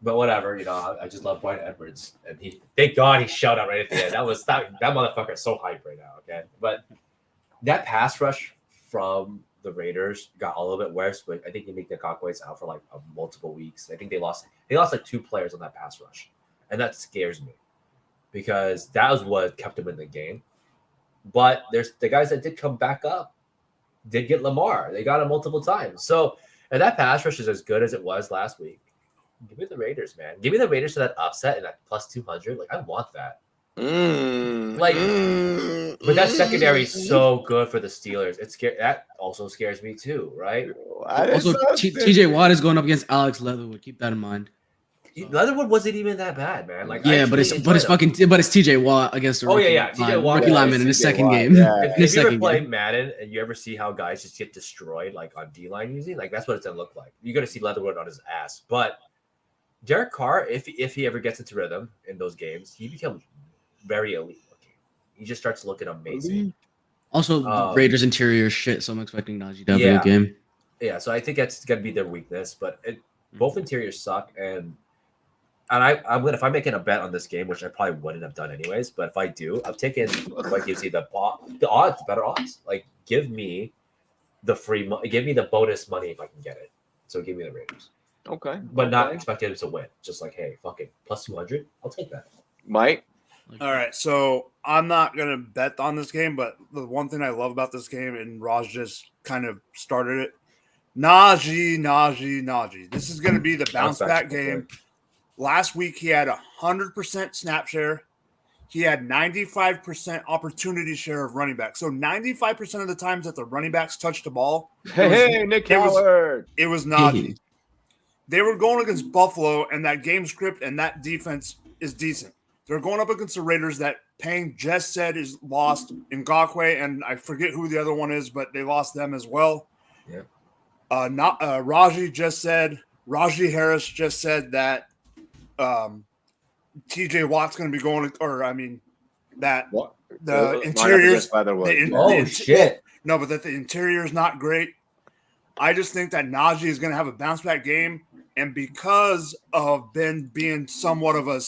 But whatever, I just love Brian Edwards, and thank God he shot out right at the end. That motherfucker is so hyped right now. Okay, but that pass rush from the Raiders got a little bit worse. But I think Nick Ngakoue's out for like multiple weeks. I think they lost like 2 players on that pass rush, and that scares me because that was what kept them in the game. But there's the guys that did come back up, did get Lamar. They got him multiple times. So, and that pass rush is as good as it was last week. Give me the Raiders, man. Give me the Raiders to that upset and that plus 200. Like, I want that. But that secondary is so good for the Steelers. That also scares me too, right? Also, TJ Watt is going up against Alex Leatherwood. Keep that in mind. Leatherwood wasn't even that bad, man. Like, yeah, but it's TJ Watt against a TJ Watt rookie lineman in his second game. If you ever play Madden and you ever see how guys just get destroyed, like on D-line using, like that's what it's gonna look like. You're gonna see Leatherwood on his ass. But Derek Carr, if he ever gets into rhythm in those games, he becomes very elite looking. He just starts looking amazing. Also, the Raiders interior is shit, so I'm expecting Najee to have a good game. Yeah, so I think that's gonna be their weakness. But both interiors suck, and I'm gonna, if I'm making a bet on this game, which I probably wouldn't have done anyways, but if I do, I'm taking what gives you the odds, better odds. Like give me the give me the bonus money if I can get it. So give me the Raiders. Okay. But not expecting them to win. Just like, hey, fucking plus 200, I'll take that. Mike? All right, so I'm not going to bet on this game, but the one thing I love about this game, and Raj just kind of started it, Najee. This is going to be the bounce back game. Last week, he had 100% snap share. He had 95% opportunity share of running back. So 95% of the times that the running backs touched the ball, Nick Howard. It was Najee. They were going against Buffalo, and that game script and that defense is decent. They're going up against the Raiders that Payne just said is lost in Ngakoue, and I forget who the other one is, but they lost them as well. Yeah. Raji Harris just said that TJ Watt's going to be going, the interiors. Shit. No, but that the interior is not great. I just think that Najee is going to have a bounce back game. And because of Ben being somewhat of a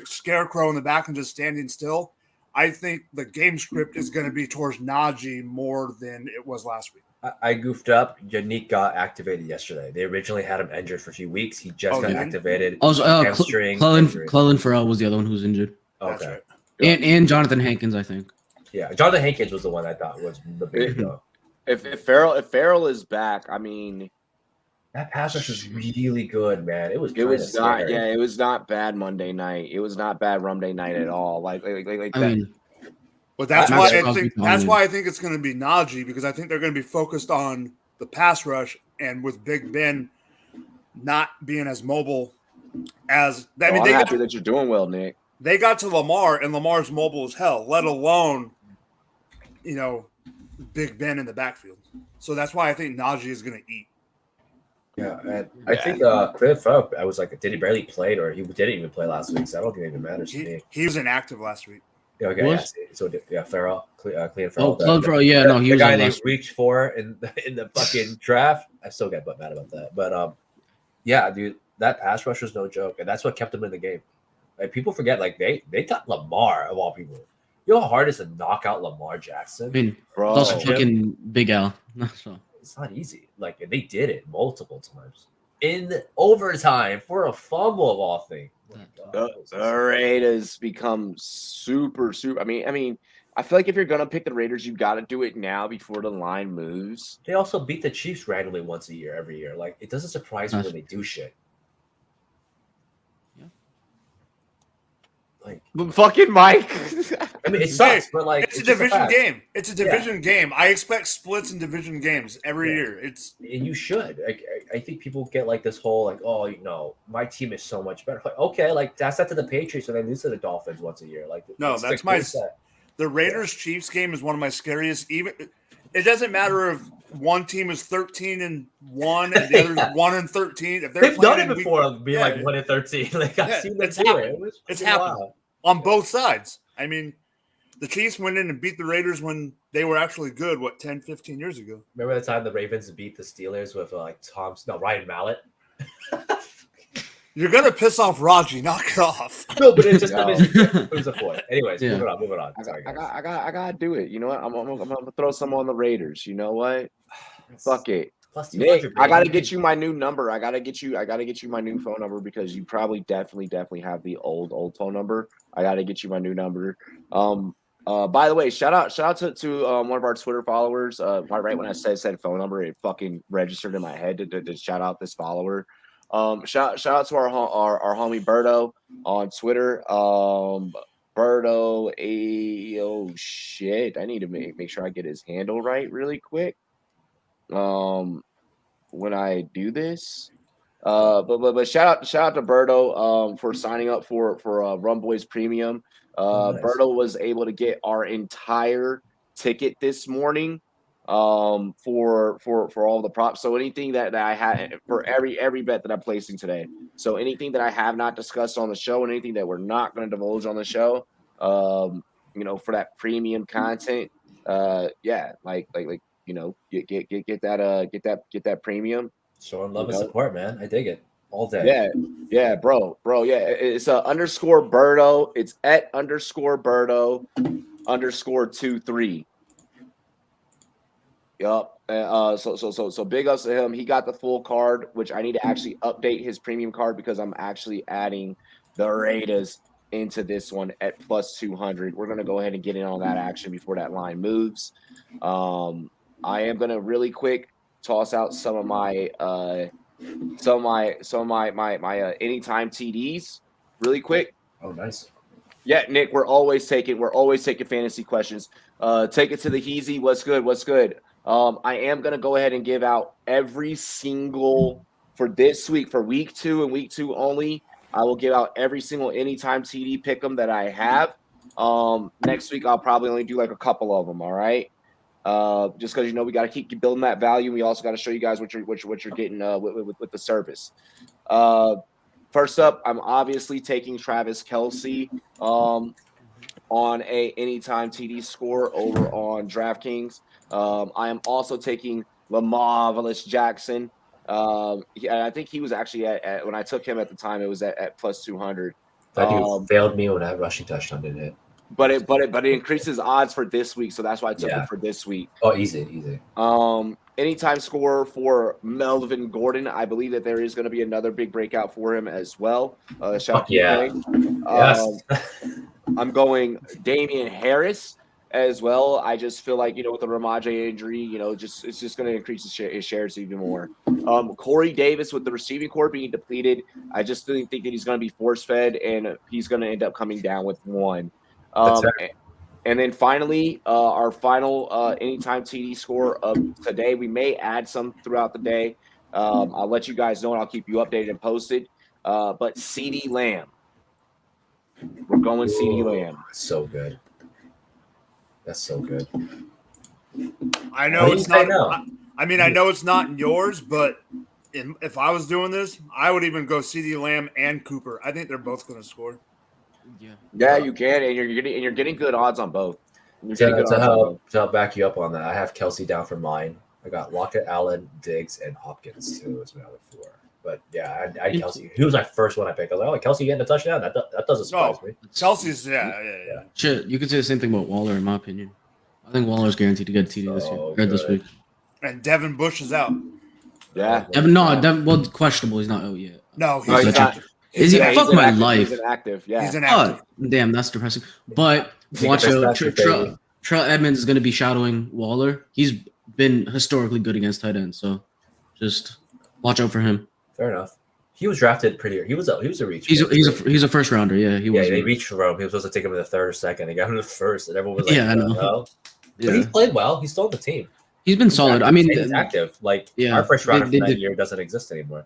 scarecrow in the back and just standing still, I think the game script is going to be towards Najee more than it was last week. I goofed up. Yannick got activated yesterday. They originally had him injured for a few weeks. He just got yeah. activated. Also, Hamstring injury. Clellan Ferrell was the other one who was injured, That's Okay. right. and Jonathan Hankins, I think. Yeah, Jonathan Hankins was the one I thought was the big deal. If Farrell is back, I mean, That pass rush was really good, man. It was not. scary. Yeah, it was not bad Monday night. It was not bad Monday night at all. Like I that. mean, But that's Max why I Crosby think it's going to be Najee, because I think they're going to be focused on the pass rush, and with Big Ben not being as mobile as I mean, I'm happy that you're doing well, Nick. they got to Lamar, and Lamar's mobile as hell, let alone, Big Ben in the backfield. So that's why I think Najee is going to eat. Yeah, and I think Cliff up. I was like, did he barely play, or he didn't even play last week? So I don't think it even matters to me. He was inactive last week. Yeah, okay, Was? yeah. So yeah, Farrell, Clean Farrell. Clellan Ferrell, yeah, no, he the was guy on they last week. reached for in the fucking draft. I still get mad about that, but yeah, dude, that pass rush was no joke, and that's what kept him in the game. Like people forget, like they got Lamar of all people. You know how hard it is to knock out Lamar Jackson? I mean, Bro, it's also fucking Big Al. So. It's not easy. Like they did it multiple times in overtime for a fumble of all things. the Raiders become super. I mean, I feel like if you're gonna pick the Raiders, you got to do it now before the line moves. They also beat the Chiefs randomly once a year, every year. Like it doesn't surprise me when they do shit. Yeah. Like Fucking Mike. I mean, it sucks, but like It's a division fact. game. It's a division game. I expect splits in division games every year. It's And you should. Like, I think people get like this whole like, oh, my team is so much better. Like, okay, like that's that to the Patriots when they lose to the Dolphins once a year. Like, No, it's that's the my- case that- the Raiders Chiefs game is one of my scariest. Even it doesn't matter if one team is 13-1 and the other is 1-13. If they're They've done playing it in before, being yeah. like 1-13. Like I've Yeah, seen them it's do happened. it. It's fucking happened. wild. on both sides. I mean, the Chiefs went in and beat the Raiders when they were actually good, 10, 15 years ago. Remember the time the Ravens beat the Steelers with Ryan Mallett? You're going to piss off Raji. Knock it off. No, but it's just No. it was a point. Anyways, Yeah. moving on. Sorry, I guys. gotta do it. You know what? I'm gonna throw some on the Raiders. You know what? Fuck it. Plus Nick, 200, I gotta baby. get you my new number. I gotta get you my new phone number because you probably definitely have the old phone number. I gotta get you my new number. By the way, shout out to one of our Twitter followers. Right when I said phone number, it fucking registered in my head to shout out this follower. Shout out to our homie Berto on Twitter. Berto, oh shit! I need to make sure I get his handle right really quick. When I do this, but shout out to Berto for signing up for Rumboyz Premium. Nice. Berto was able to get our entire ticket this morning for all the props. So anything that I had for every bet that I'm placing today. So anything that I have not discussed on the show and anything that we're not going to divulge on the show, for that premium content, get that premium. Showing love and support, man. I dig it all day. Yeah, bro. Yeah, it's underscore Berto. It's at underscore Berto _23. Yup. So big ups to him. He got the full card, which I need to actually update his premium card because I'm actually adding the Raiders into this one at +200. We're gonna go ahead and get in on that action before that line moves. I am gonna really quick toss out some of my anytime TDs really quick. Oh, nice. Yeah, Nick, we're always taking fantasy questions. Take it to the Heezy. What's good? I am gonna go ahead and give out every single for this week, for week 2 and week 2 only. I will give out every single anytime TD pick'em that I have. Next week I'll probably only do like a couple of them. All right. Just because we got to keep building that value. We also got to show you guys what you're getting with the service. First up, I'm obviously taking Travis Kelce on a anytime TD score over on DraftKings. I am also taking LaMarvelous Jackson. I think he was actually at when I took him at the time, it was at +200. That dude failed me when that rushing touchdown didn't hit. but it increases odds for this week, so that's why I took Yeah. him for this week. Oh, easy. Anytime scorer for Melvin Gordon. I believe that there is going to be another big breakout for him as well. Shout out to yeah. Ukraine. Yes. I'm going Damian Harris as well. I just feel like, with the Ramaje injury, it's just going to increase his shares even more. Corey Davis with the receiving core being depleted, I just really think that he's going to be force fed and he's going to end up coming down with one. And then finally, our final anytime TD score of today. We may add some throughout the day. I'll let you guys know and I'll keep you updated and posted. But CD Lamb. We're going CD Lamb. So good. That's so good. I know it's not. I know it's not in yours, but if I was doing this, I would even go CD Lamb and Cooper. I think they're both going to score. Yeah, you can, and you're getting good odds on both. To help back you up on that, I have Kelsey down for mine. I got Lockett, Allen, Diggs, and Hopkins too as my other four. But yeah, I Kelsey. He was my first one I picked. I was like, Kelsey getting a touchdown? That doesn't surprise me. Kelsey's yeah. Shit, you could say the same thing about Waller, in my opinion. I think Waller's guaranteed to get a TD this year or this week. And Devin Bush is out. Yeah. Devin, questionable. He's not out yet. No, he's not. Is he? Fuck my life. He's inactive. Yeah. He's inactive. Damn, that's depressing. But watch out. Trell Edmonds is going to be shadowing Waller. He's been historically good against tight ends, so just watch out for him. Fair enough. He was drafted pretty. He was a reach. He's a first rounder. Yeah, he was. Yeah, they reached for him. He was supposed to take him in the third or second. They got him in the first, and everyone was like, "Yeah, I know." No. But he played well. He's still on the team. He's been solid. I mean, he's active. Like our first rounder from that year doesn't exist anymore.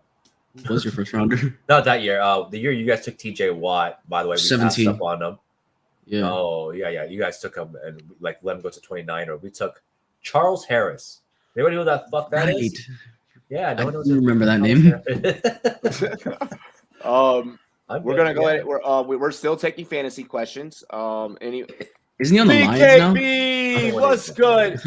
What was your first rounder? Not that year. The year you guys took TJ Watt. By the way, we 17. passed up on him. Yeah. Oh yeah. You guys took him and let him go to 29. Or we took Charles Harris. Anybody know who that fuck that is? Yeah, no one knows. I remember that name. We're gonna go ahead. We're still taking fantasy questions. Isn't he on the Lions now? BKB, what's good?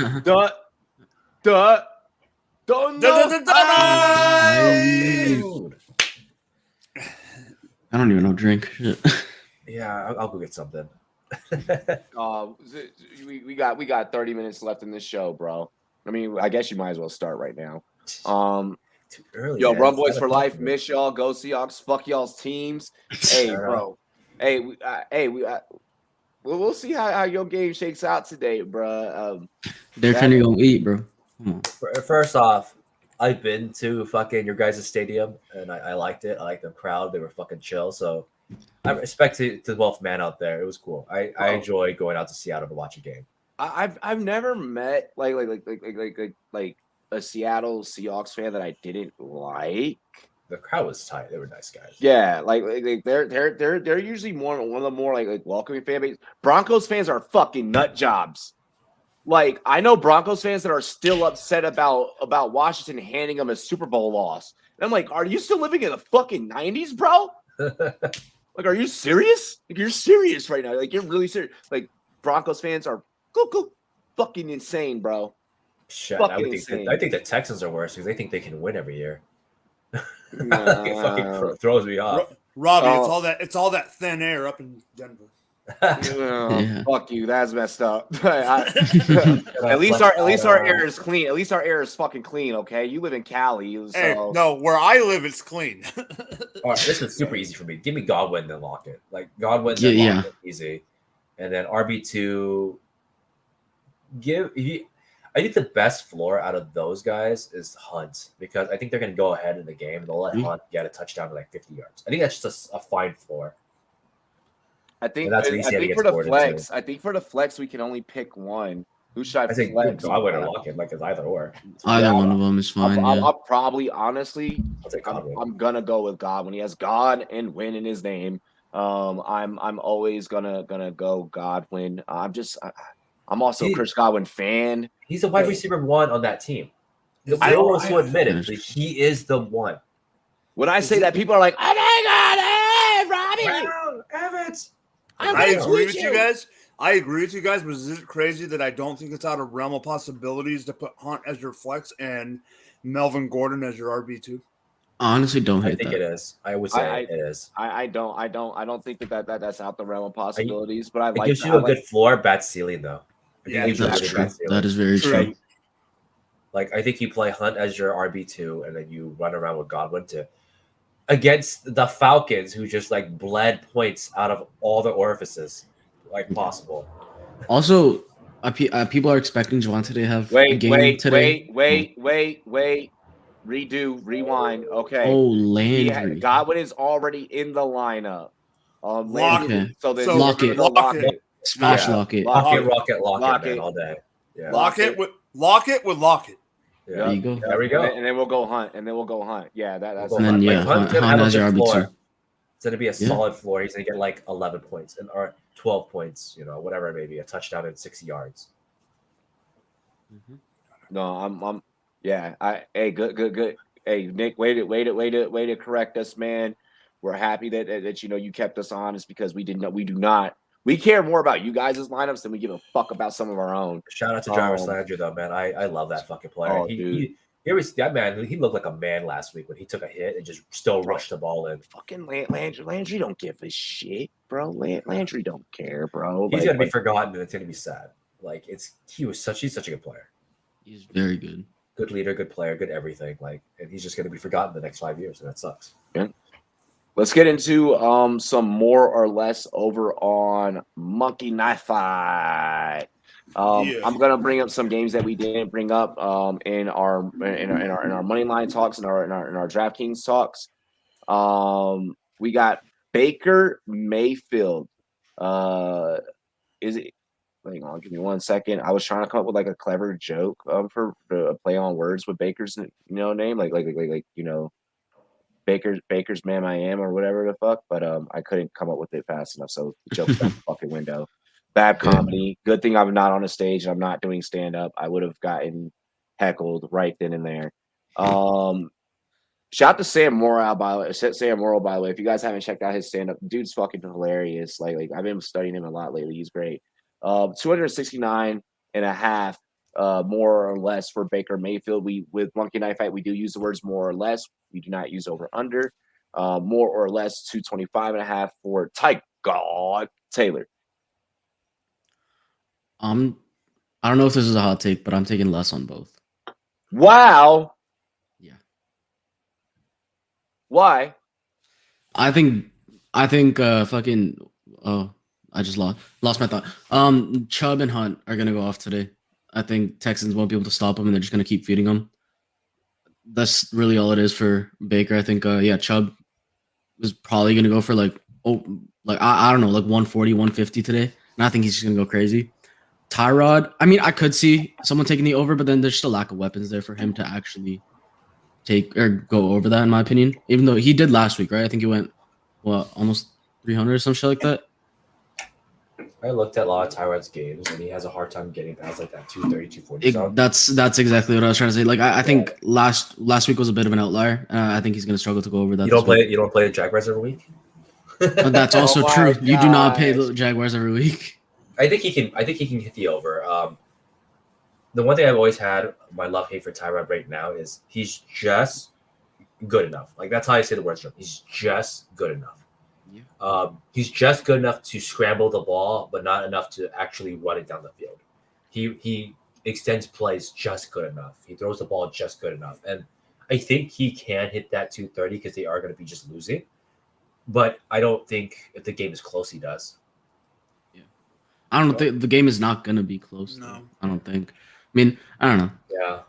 I don't even know drink. Yeah, I'll go get something. We got 30 minutes left in this show, bro. I mean, I guess you might as well start right now. Too early. Yo, Rumboyz for life. Miss y'all. Go Seahawks. Fuck y'all's teams. Hey, bro. We'll see how your game shakes out today, bro. They're trying to go eat, bro. Come on. First off, I've been to fucking your guys' stadium, and I liked it. I liked the crowd. They were fucking chill. So I respect to the 12th man out there. It was cool. I enjoy going out to Seattle to watch a game. I've never met like a Seattle Seahawks fan that I didn't like. The crowd was tight. They were nice guys. Yeah, like they're usually one of the more like welcoming fan base. Broncos fans are fucking nut jobs. Like I know Broncos fans that are still upset about Washington handing them a Super Bowl loss. And I'm like, are you still living in the fucking 90s, bro? Like, are you serious? Like, you're serious right now. Like, you're really serious. Like, Broncos fans are fucking insane, bro. Shit, I think the Texans are worse because they think they can win every year. It fucking throws me off. Robbie, it's all that thin air up in Denver. Fuck you. That's messed up. At least our air is clean. At least our air is fucking clean. Okay, you live in Cali. So. Hey, no, where I live, it's clean. All right, this is super easy for me. Give me Godwin then Lockett. Like Godwin then Lockett, easy, and then RB2. I think the best floor out of those guys is Hunt because I think they're going to go ahead in the game and they'll let Hunt get a touchdown to like 50 yards. I think that's just a fine floor. I think for the flex, we can only pick one. Who should I think flex? Godwin or Lockett, like it's either or. Either one of them is fine. I'll probably honestly, I'm gonna go with Godwin. He has God and win in his name. I'm always gonna go Godwin. I'm also a Chris Godwin fan. He's a wide receiver one on that team. I don't want to admit it. Like, he is the one. When I say that, people are like, "Oh my God, hey, Robbie, Evans." I agree with you guys. But is it crazy that I don't think it's out of realm of possibilities to put Hunt as your flex and Melvin Gordon as your RB2? honestly don't I hate think that. it is. I would say it is. I don't think that's out the realm of possibilities. But I It like gives that. you I a like, good floor, bad ceiling though. I Yeah, think it gives you a That's really true. bad ceiling. That is very True. true. Like I think you play Hunt as your RB2, and then you run around with Godwin to against the Falcons, who just like bled points out of all the orifices like possible. Also, people are expecting Javante to have a wait, game today. redo, rewind. Okay. Oh, Landry. Godwin is already in the lineup. Lock Landry, Okay. so then Lock it. lock it. Smash Yeah. lock it. Lock it. Rocket, Lock man, it. all day. Yeah. Lock it with lock it. Yeah. There you go. There we go. And then we'll go Hunt. Yeah, that's We'll And go then Hunt. yeah, Hunt's gonna Hunt have a as your good RB2. floor. It's gonna be a Yeah. solid floor. He's gonna get like 11 points or 12 points, whatever it may be, a touchdown and 60 yards. No, I'm hey, good. Hey, Nick, way to correct us, man. We're happy that you kept us honest because we care more about you guys' lineups than we give a fuck about some of our own. Shout out to Jarvis Landry though, man. I love that fucking player. Dude. He was that man. He looked like a man last week when he took a hit and just still rushed the ball in. Fucking Landry don't give a shit, bro. Landry don't care, bro. He's gonna be forgotten and it's gonna be sad. Like he's such a good player. He's very good. Good leader, good player, good everything. And he's just gonna be forgotten the next 5 years, and that sucks. Yeah. Let's get into some more or less over on Monkey Knife Fight. I'm gonna bring up some games that we didn't bring up in our money line talks and our DraftKings talks. We got Baker Mayfield. Is it? Hang on, give me 1 second. I was trying to come up with like a clever joke for a play on words with Baker's name, like Baker's Man I Am or whatever the fuck, but I couldn't come up with it fast enough, so the joke's out the fucking window. Bad comedy. Good thing I'm not on a stage and I'm not doing stand up. I would have gotten heckled right then and there. Shout out to Sam Morril, by the way. If you guys haven't checked out his stand up, dude's fucking hilarious. Like I've been studying him a lot lately. He's great. 269 and a half. More or less for Baker Mayfield. With Monkey Knife Fight, we do use the words more or less. We do not use over under. More or less 225 and a half for God Taylor. I don't know if this is a hot take, but I'm taking less on both. Wow. Yeah. Why? I think fucking I just lost my thought. Chubb and Hunt are gonna go off today. I think Texans won't be able to stop them, and they're just gonna keep feeding them. That's really all it is for Baker. I think Chubb is probably gonna go for I don't know, like 140, 150 today. And I think he's just gonna go crazy. Tyrod, I mean, I could see someone taking the over, but then there's just a lack of weapons there for him to actually take or go over that, in my opinion. Even though he did last week, right? I think he went almost 300 or some shit like that. I looked at a lot of Tyrod's games, and he has a hard time getting past like that 230, 240 zone. That's exactly what I was trying to say. Like I think last week was a bit of an outlier. I think he's going to struggle to go over that. You don't play the Jaguars every week. But that's also true. God. You do not pay the Jaguars every week. I think he can hit the over. The one thing I've always had my love-hate for Tyrod right now is he's just good enough. Like that's how I say the word. He's just good enough. Yeah. He's just good enough to scramble the ball, but not enough to actually run it down the field. He extends plays just good enough. He throws the ball just good enough, and I think he can hit that 230 because they are going to be just losing. But I don't think if the game is close, he does. Yeah, I don't think the game is not going to be close. No, I don't think. I mean, I don't know. Yeah.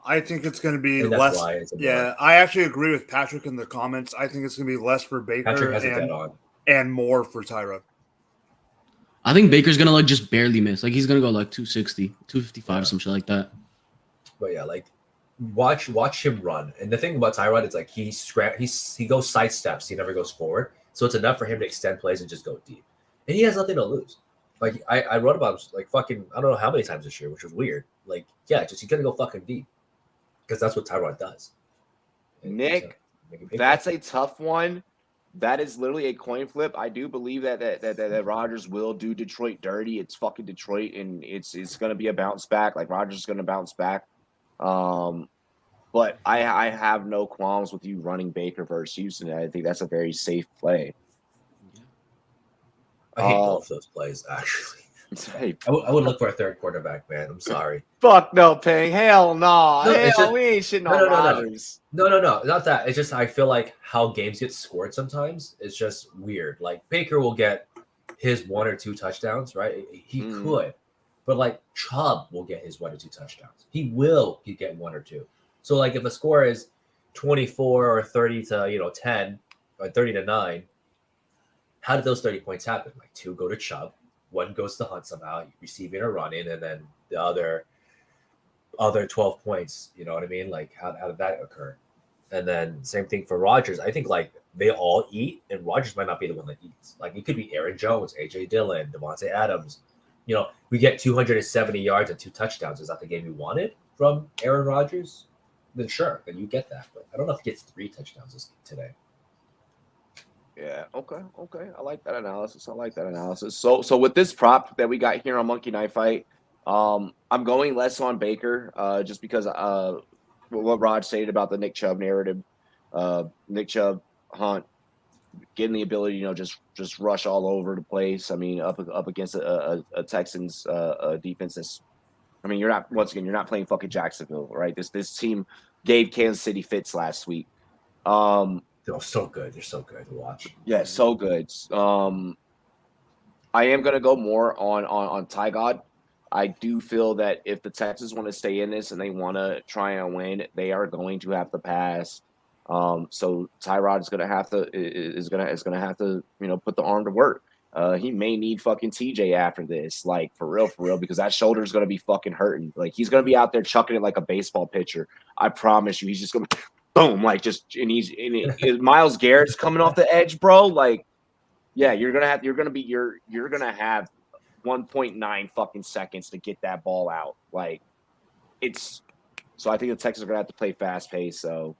I think it's going to be less. Yeah, I actually agree with Patrick in the comments. I think it's going to be less for Baker and more for Tyrod. I think Baker's going to just barely miss. Like he's going to go 260, 255, some shit like that. But yeah, watch him run. And the thing about Tyrod is he goes side steps. He never goes forward. So it's enough for him to extend plays and just go deep. And he has nothing to lose. Like I wrote about him fucking I don't know how many times this year, which was weird. He's gonna go fucking deep. Because that's what Tyrod does. Nick, that's a tough one. That is literally a coin flip. I do believe that Rodgers will do Detroit dirty. It's fucking Detroit, and it's going to be a bounce back. Like Rodgers is going to bounce back. But But I have no qualms with you running Baker versus Houston. I think that's a very safe play. I hate both those plays, actually. Hey, I would look for a third quarterback, man. I'm sorry. fuck no, Ping. Hell no. No, it's Hell, just- we ain't shitting no, on no, no, no. Rodgers. No, not that. It's just I feel like how games get scored sometimes is just weird. Like Baker will get his 1 or 2 touchdowns, right? He could, but like Chubb will get his 1 or 2 touchdowns. He get 1 or 2. So like if a score is 24 or 30 to 10 or 30 to 9, how did those 30 points happen? Like 2 go to Chubb, 1 goes to Hunt somehow, receiving or running, and then the other 12 points. You know what I mean? Like how did that occur? And then same thing for Rodgers. I think like they all eat, and Rodgers might not be the one that eats. Like it could be Aaron Jones, AJ Dillon, Devontae Adams. We get 270 yards and 2 touchdowns. Is that the game we wanted from Aaron Rodgers? Then sure, then you get that. But I don't know if he gets 3 touchdowns today. Yeah. Okay. I like that analysis. So with this prop that we got here on Monkey Knife Fight, I'm going less on Baker, just because what Rod stated about the Nick Chubb narrative. Nick Chubb, Hunt, getting the ability, just rush all over the place. I mean, up against a Texans defense that's, I mean, you're not playing fucking Jacksonville, right? This team gave Kansas City fits last week. They're so good. They're so good to watch. Yeah, so good. I am gonna go more on Ty God. I do feel that if the Texans want to stay in this and they want to try and win, they are going to have to pass. So Tyrod is gonna have to put the arm to work. He may need fucking TJ after this, like for real, because that shoulder is gonna be fucking hurting. Like he's gonna be out there chucking it like a baseball pitcher. I promise you, he's just gonna boom, like Myles Garrett's coming off the edge, bro. Like, yeah, you're gonna have 1.9 fucking seconds to get that ball out. Like, so I think the Texans are gonna have to play fast pace. So,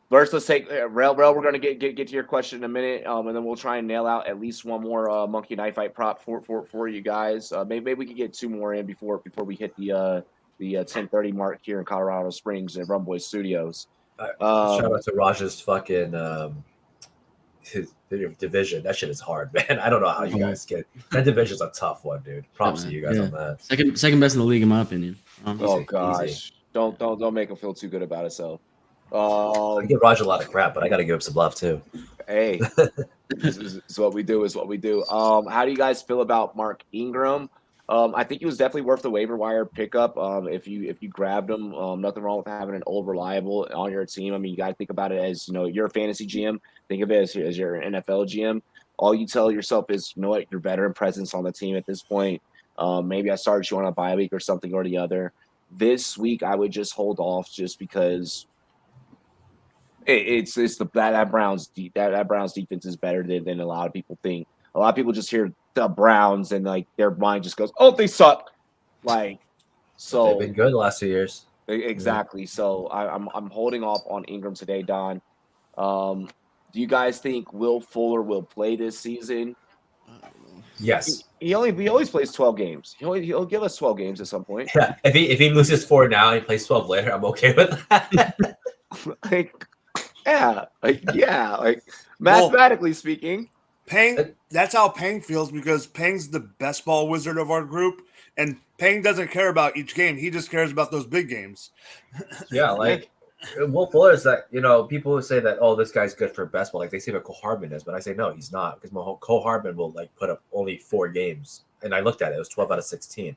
first, let's take Rel. We're gonna get to your question in a minute, and then we'll try and nail out at least one more Monkey Knife Fight prop for you guys. Maybe we can get 2 more in before we hit the 10:30 mark here in Colorado Springs at Rumboyz Studios. Shout out to Raj's fucking his division. That shit is hard, man. I don't know how you guys get that division's a tough one, dude. Props to you guys on that. Second best in the league, in my opinion. Oh gosh, easy. Don't make him feel too good about himself. I give Raj a lot of crap, but I got to give him some love too. Hey, this is what we do. How do you guys feel about Mark Ingram? I think he was definitely worth the waiver wire pickup. If you grabbed him, nothing wrong with having an old reliable on your team. I mean, you got to think about it as you're a fantasy GM. Think of it as your NFL GM. All you tell yourself is, you're veteran presence on the team at this point. Maybe I started you on a bye week or something or the other. This week, I would just hold off just because that Browns defense is better than a lot of people think. A lot of people just hear the Browns and like their mind just goes, "Oh, they suck." Like, so they've been good the last 2 years. Exactly. So I'm holding off on Ingram today, Don. Do you guys think Will Fuller will play this season? Yes. He always plays 12 games. He'll give us 12 games at some point. Yeah. If he loses 4 now and he plays 12 later, I'm okay with that. like mathematically speaking. Pang, that's how Pang feels because Pang's the best ball wizard of our group, and Pang doesn't care about each game. He just cares about those big games. Yeah, like Will Fuller is that, people who say that, oh, this guy's good for best ball. Like they say that Cole Hardman is, but I say no, he's not, because Cole Hardman will like put up only 4 games. And I looked at it, it was 12 out of 16.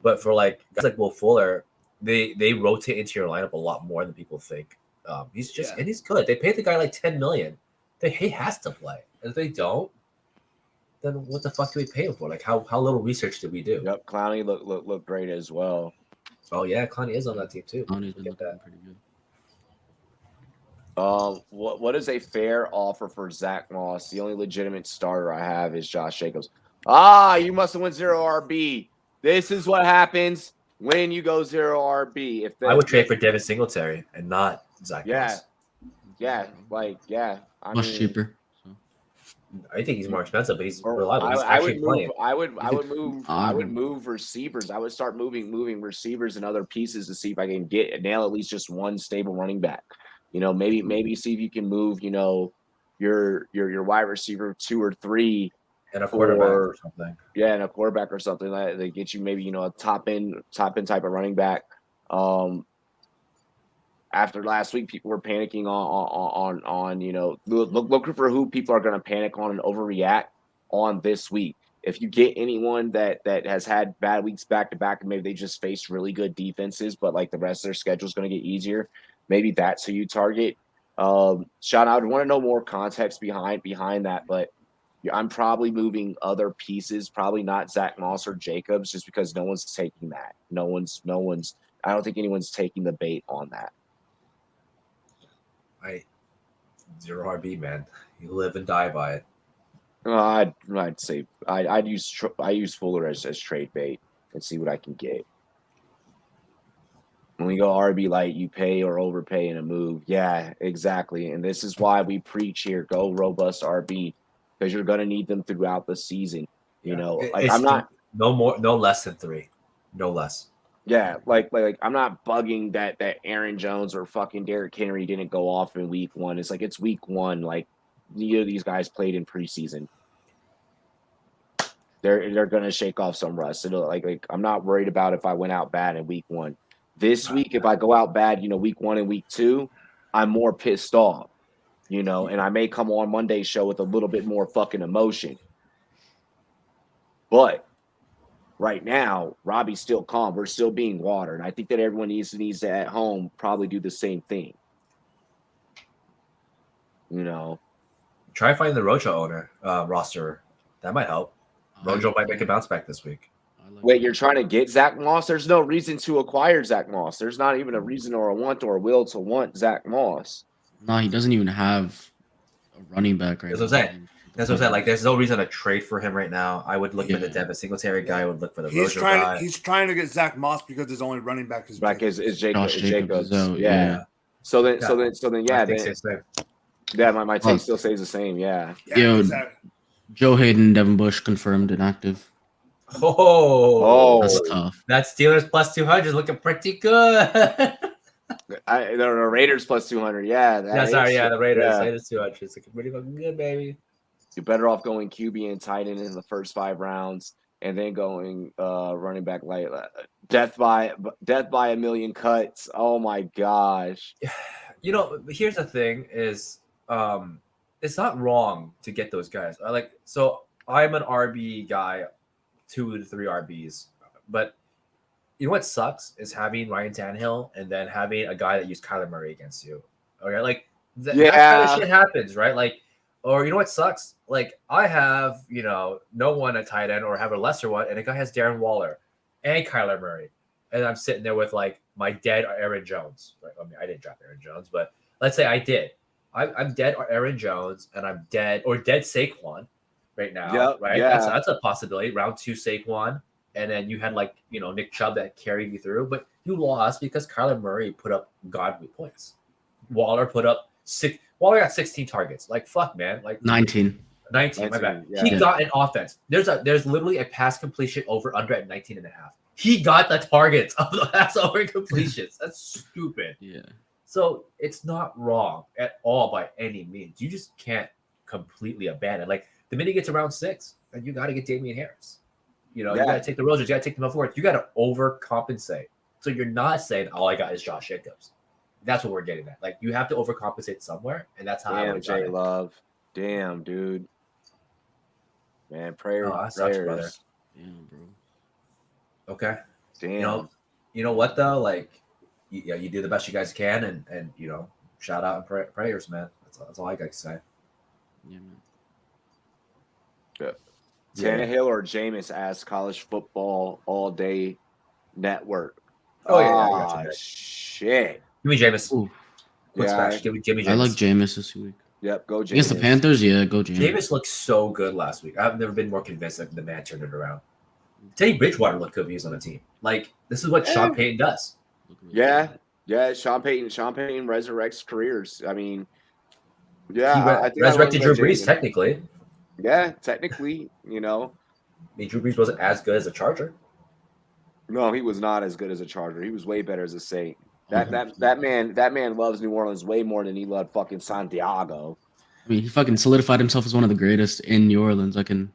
But for like guys like Will Fuller, they rotate into your lineup a lot more than people think. He's just and he's good. They paid the guy like $10 million. He has to play. And if they don't, then what the fuck do we pay him for? Like how little research did we do? Yep, Clowney look great as well. Oh yeah, Clowney is on that team too. Clowney's been looking pretty good. What is a fair offer for Zach Moss? The only legitimate starter I have is Josh Jacobs. You must have went 0 RB. This is what happens when you go 0 RB. I would trade for Devin Singletary and not Zach Moss. Yeah. I Much mean, cheaper. So. I think he's more expensive, but he's Or reliable. He's I actually would move. playing. I would Um, move receivers. I would start moving receivers and other pieces to see if I can nail at least just one stable running back. Maybe see if you can move. Your wide receiver 2 or 3 And a quarterback or something. Yeah, and a quarterback or something that they get you maybe a top end type of running back. After last week, people were panicking on looking for who people are going to panic on and overreact on this week. If you get anyone that has had bad weeks back to back, and maybe they just faced really good defenses, but like the rest of their schedule is going to get easier, maybe that's who you target. Sean, I would want to know more context behind that, but I'm probably moving other pieces, probably not Zach Moss or Jacobs, just because no one's taking that. No one's. I don't think anyone's taking the bait on that. Zero RB, man. You live and die by it. I'd say I'd use Fuller as trade bait and see what I can get. When we go RB light, you pay or overpay in a move. Yeah, exactly. And this is why we preach here: go robust RB, because you're gonna need them throughout the season. I'm not no less than 3, no less. Yeah, like I'm not bugging that Aaron Jones or fucking Derrick Henry didn't go off in week 1. It's like it's week 1. Like neither of these guys played in preseason. They're gonna shake off some rust. It'll like I'm not worried about if I went out bad in week 1. This week, if I go out bad, week 1 and week 2, I'm more pissed off. And I may come on Monday's show with a little bit more fucking emotion. But right now, Robbie's still calm. We're still being watered. I think that everyone needs to at home probably do the same thing. Try finding the Rojo owner roster. That might help. Rojo might make a bounce back this week. Wait, you're trying to get Zach Moss? There's no reason to acquire Zach Moss. There's not even a reason or a want or a will to want Zach Moss. No, he doesn't even have a running back right now. That's what I'm saying. Like, there's no reason to trade for him right now. I would look for the Devin Singletary guy. I would look for the Rojo guy. He's trying to get Zach Moss because his only running back is Jacobs. Yeah. So then, my take still stays the same. Yeah. Exactly. Joe Hayden, Devin Bush confirmed inactive. Oh, That's tough. That Steelers plus 200 is looking pretty good. The Raiders plus 200. Yeah. The Raiders. Yeah. Raiders 200. It's looking pretty fucking good, baby. You're better off going QB and tight end in the first 5 rounds, and then going running back like death by a million cuts. Oh my gosh. Here's the thing: is it's not wrong to get those guys. So I'm an RB guy, 2 to 3 RBs, but you know what sucks is having Ryan Tannehill and then having a guy that used Kyler Murray against you. Okay, that kind of shit happens, right? Or you know what sucks? I have no one at tight end or have a lesser one, and a guy has Darren Waller and Kyler Murray, and I'm sitting there with my dead Aaron Jones. Right? I mean, I didn't draft Aaron Jones, but let's say I did. I'm dead Aaron Jones, and I'm dead Saquon right now. Yep, right? yeah. That's a possibility. Round 2 Saquon, and then you had Nick Chubb that carried you through, but you lost because Kyler Murray put up godly points. Waller got 16 targets. Fuck, man. 19. 19, my bad. Yeah. He got an offense. There's literally a pass completion over under at 19.5. He got the targets of the pass over completions. That's stupid. Yeah. So it's not wrong at all by any means. You just can't completely abandon. The minute you get to round 6, and you got to get Damian Harris. You got to take the Rogers. You got to take them forward. You got to overcompensate. So you're not saying all I got is Josh Jacobs. That's what we're getting at. You have to overcompensate somewhere, and that's how I would J Love. Damn, dude. Man, prayers. Sucks, brother. Damn, bro. Okay. Damn. You know what though? You do the best you guys can, and shout out and prayers, man. That's all I got to say. Yeah, man. Tannehill or Jameis asked College Football All Day Network. Oh yeah, I got you. Shit. Give me Jameis. Ooh. Quick smash. Give me Jameis. I like Jameis this week. Yep, go Jameis. Against the Panthers, yeah, go Jameis. Jameis looked so good last week. I've never been more convinced that the man turned it around. Teddy Bridgewater looked good when he was on the team. This is what Sean Payton does. Yeah. Sean Payton resurrects careers. I mean, I think resurrected Drew Brees technically. Yeah, technically, you know. I mean, Drew Brees wasn't as good as a Charger. No, he was not as good as a Charger. He was way better as a Saint. That man loves New Orleans way more than he loved fucking Santiago. I mean, he fucking solidified himself as one of the greatest in New Orleans. I can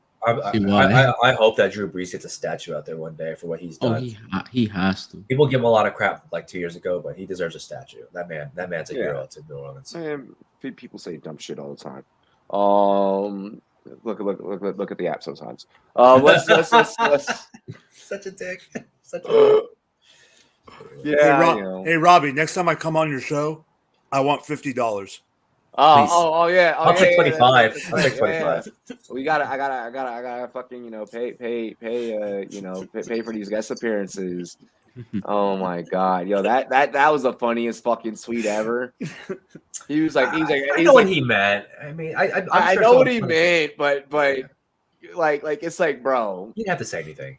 see why. I hope that Drew Brees gets a statue out there one day for what he's Oh, done. he has to. People give him a lot of crap like 2 years ago, but he deserves a statue. That man's a hero to New Orleans. Man, people say dumb shit all the time. Look at the app sometimes. Let's Such a dick. Such a yeah. Hey, Robbie, next time I come on your show, I want $50. Oh yeah. I'll take 25. I'll take 25. I gotta fucking pay for these guest appearances. Oh my god, yo, that was the funniest fucking tweet ever. He was like, I know what he meant. I mean, I know what he meant, but like it's like, bro, you didn't have to say anything.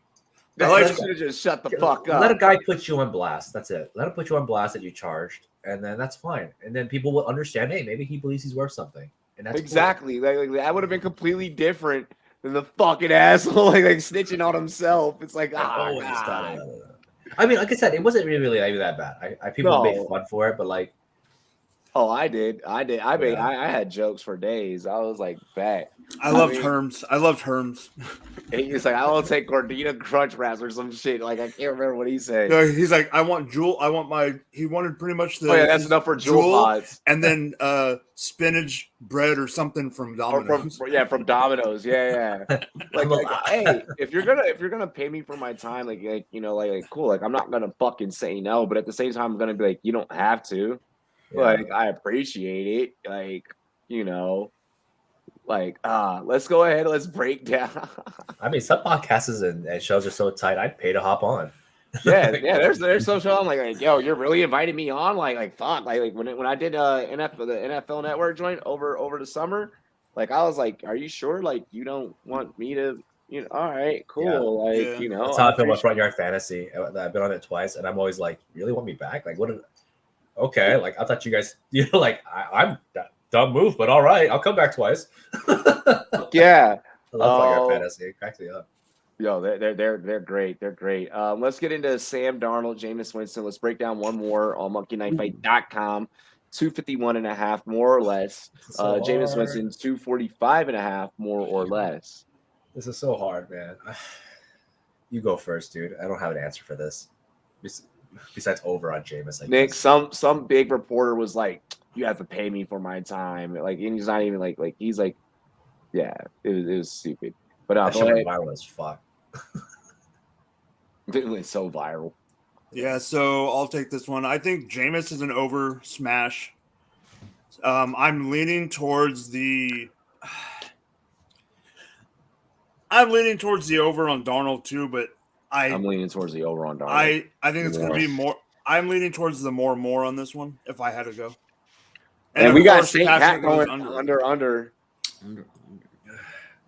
I should have just shut the fuck up. Let a guy put you on blast. That's it. Let him put you on blast that you charged, and then that's fine. And then people will understand. Hey, maybe he believes he's worth something. And that's exactly cool. Like that would have been completely different than the fucking asshole like snitching on himself. It's like, God. I mean, like I said, it wasn't really that bad. People made fun for it, but like, I did. I had jokes for days. I was like, bet. I loved Herms. He's like, I will take Gordita Crunch Wraps or some shit. Like, I can't remember what he said. No, he's like, he wanted pretty much the. Oh yeah, that's enough for Jewel pods. And then spinach bread or something from Domino's. From Domino's. Yeah. like, hey, if you're gonna pay me for my time, like cool. Like, I'm not gonna fucking say no, but at the same time, I'm gonna be like, you don't have to. Yeah. Like, I appreciate it. Like, let's go ahead. Let's break down. I mean, some podcasts and shows are so tight. I'd pay to hop on. Yeah. There's some show. I'm like, yo, you're really inviting me on? Like, fuck. Like when I did the NFL Network joint over the summer, like, I was like, are you sure? Like, you don't want me to? All right, cool. Yeah. Like, that's how I feel about Front Yard Fantasy. I've been on it twice, and I'm always like, you really want me back? Like, what? Okay, like, I thought you guys, like, I'm that dumb move, but all right, I'll come back twice. Yeah, I love Front Yard Fantasy. It cracks me up. Yo, they're great. They're great. Let's get into Sam Darnold, Jameis Winston. Let's break down one more on monkeyknifefight.com. 251.5, more or less. Jameis Winston, 245.5, more or less. This is so hard, man. You go first, dude. I don't have an answer for this. Besides over on Jameis, Nick, some big reporter was like, you have to pay me for my time. Like, and he's not even like he's like, yeah, it was stupid. But that shit went viral as fuck. It went so viral. Yeah, so I'll take this one. I think Jameis is an over smash. I'm leaning towards the over on Darnold too, but I'm leaning towards the over on Darnold. I think it's going to be more. I'm leaning towards the more on this one if I had to go. And we got St. Pat going under.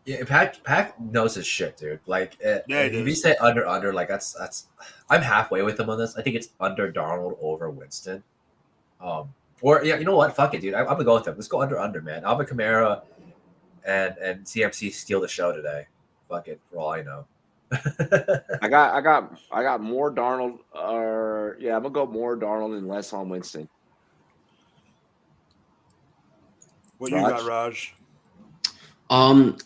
Yeah, Pat knows his shit, dude. Like, if you say under, like that's. I'm halfway with him on this. I think it's under Darnold over Winston. Or yeah, you know what? Fuck it, dude. I'm gonna go with him. Let's go under, man. Alvin Kamara and CMC steal the show today. Fuck it, for all I know. I got more Darnold. I'm gonna go more Darnold and less on Winston. What you got, Raj? I'm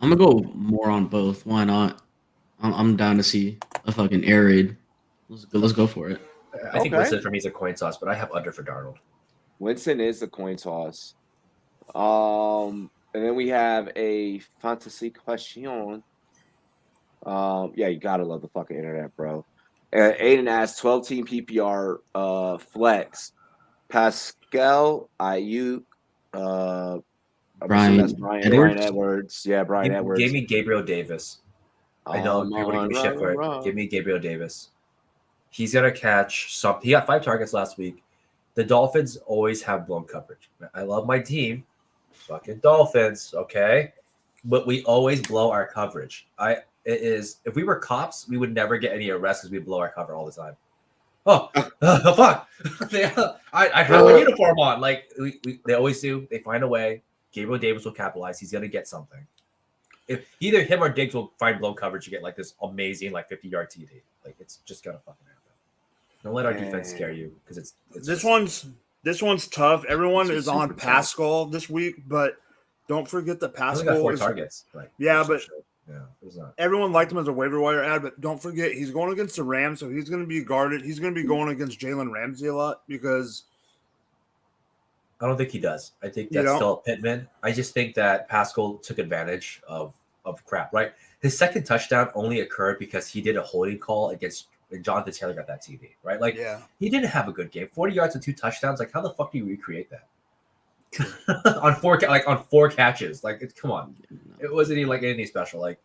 gonna go more on both. Why not? I'm down to see a fucking air raid. Let's go for it. I think Winston for me is a coin toss, but I have under for Darnold. Winston is the coin toss. And then we have a fantasy question. Yeah, you gotta love the fucking internet, bro. Aiden asks 12-team PPR flex. Pascal Ayuk, Brian Edwards. Yeah, Brian Edwards. Give me Gabriel Davis. I know you're going to give me shit for it. Give me Gabriel Davis. He's going to catch something. He got 5 targets last week. The Dolphins always have blown coverage. I love my team. Fucking Dolphins, okay? But we always blow our coverage. If we were cops, we would never get any arrests because we blow our cover all the time. Oh, fuck. I have my uniform on. Like, they always do. They find a way. Gabriel Davis will capitalize. He's gonna get something. If either him or Diggs will find blow coverage to get like this amazing like 50-yard TD. Like it's just gonna fucking happen. Don't let our defense scare you because it's this one's tough. Everyone It's is on super tough. Pascal this week, but don't forget that I only got Pascal 4 is targets. Like, Yeah, but- yeah, it was not. everyone liked him as a waiver wire ad, but don't forget he's going against the Rams, so he's going to be guarded. He's going to be going against Jalen Ramsey a lot because I don't think he does. I think You that's don't? still Pittman. I just think that Pascal took advantage of crap, right? His second touchdown only occurred because he did a holding call against Jonathan Taylor got that TD, right? Like he didn't have a good game. 40 yards and 2 touchdowns. Like how the fuck do you recreate that? on 4 catches. Like it's come on. It wasn't even like anything special. Like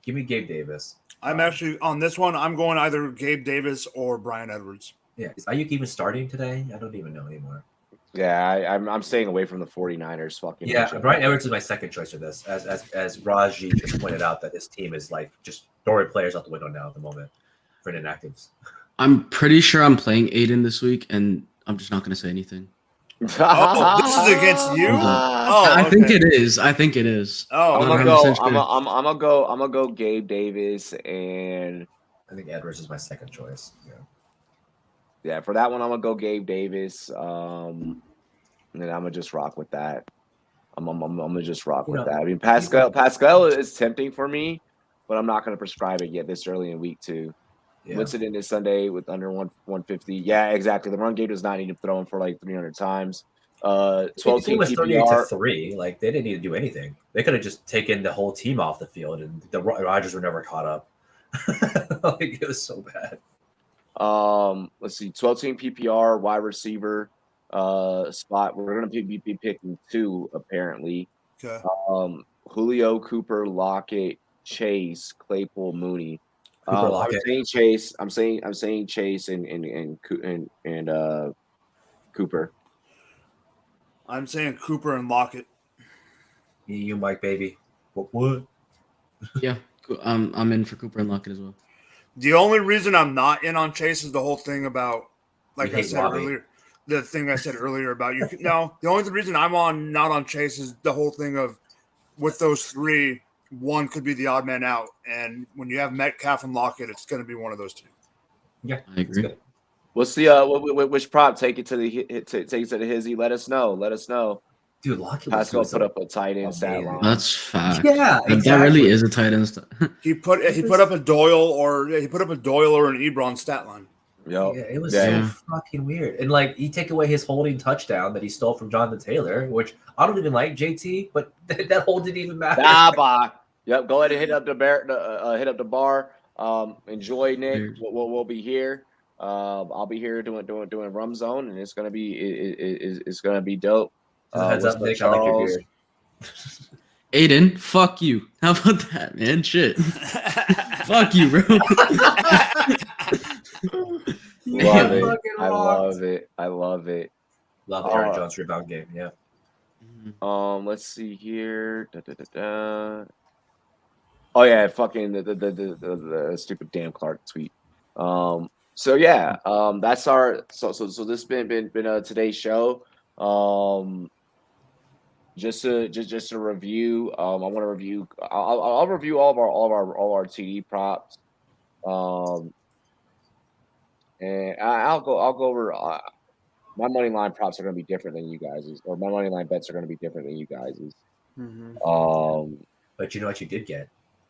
give me Gabe Davis. I'm actually on this one. I'm going either Gabe Davis or Brian Edwards. Yeah. Is Ayuk even starting today? I don't even know anymore. Yeah, I'm staying away from the 49ers. Fucking Yeah, Brian Edwards is my second choice for this. As Raji just pointed out that his team is like just throwing players out the window now at the moment for inactives. I'm pretty sure I'm playing Aiden this week, and I'm just not going to say anything. Oh, this is against you? Oh, I think okay. it is. I think it is. Oh, I'm okay. gonna go Gabe Davis, and I think Edwards is my second choice. yeah, for that one I'm gonna go Gabe Davis. And then I'm gonna just rock with that. I'm gonna just rock with that. I mean, Pascal is tempting for me, but I'm not gonna prescribe it yet this early in week 2. Yeah. What's it in this Sunday with under 150? Yeah, exactly. The run game does not need to throw him for like 300 times. 12 team was 38 to PPR. 3. Like they didn't need to do anything. They could have just taken the whole team off the field, and the Rodgers were never caught up. Like it was so bad. Let's see, 12 team PPR wide receiver spot. We're gonna be picking 2 apparently. Okay. Julio, Cooper, Lockett, Chase, Claypool, Mooney. Cooper, I'm Lockett. saying Chase. I'm saying Chase and Cooper. I'm saying Cooper and Lockett. Me, you, Mike, baby. What? Yeah, I'm in for Cooper and Lockett as well. The only reason I'm not in on Chase is the whole thing about, like You I hate said Robbie. earlier, the thing I said earlier about you. No, the only reason I'm not on Chase is the whole thing of with those 3, one could be the odd man out, and when you have Metcalf and Lockett, it's going to be one of those 2. Yeah, I agree. good. What's the which prop? Take it to the hizzy. Let us know. Dude, Lockett Pascal was put up a tight end stat amazing. line. That's fact. Yeah, That exactly. really is a tight end. He put up a Doyle or an Ebron stat line. Yep. Yeah, it was Yeah. so fucking weird. And like, you take away his holding touchdown that he stole from Jonathan Taylor, which I don't even like JT, but that hold didn't even matter. Bye. Yep. Go ahead and hit up the bar. Enjoy, Nick. Cheers. We'll be here. I'll be here doing Rum Zone, and it's gonna be dope. Heads what's up, Nick. I like your Charles? beard. Aiden, fuck you. How about that, man? Shit. Fuck you, bro. Love it. Fucking I rocked. love it. Love Aaron Jones' rebound game. Yeah. Let's see here. Oh yeah, fucking the stupid Dan Clark tweet. So yeah, that's our so this been today's show. Just to review. I want to review. I'll review all of our TD props. And I'll go over. My money line props are going to be different than you guys's, or my money line bets are going to be different than you guys's. But you know what you did get?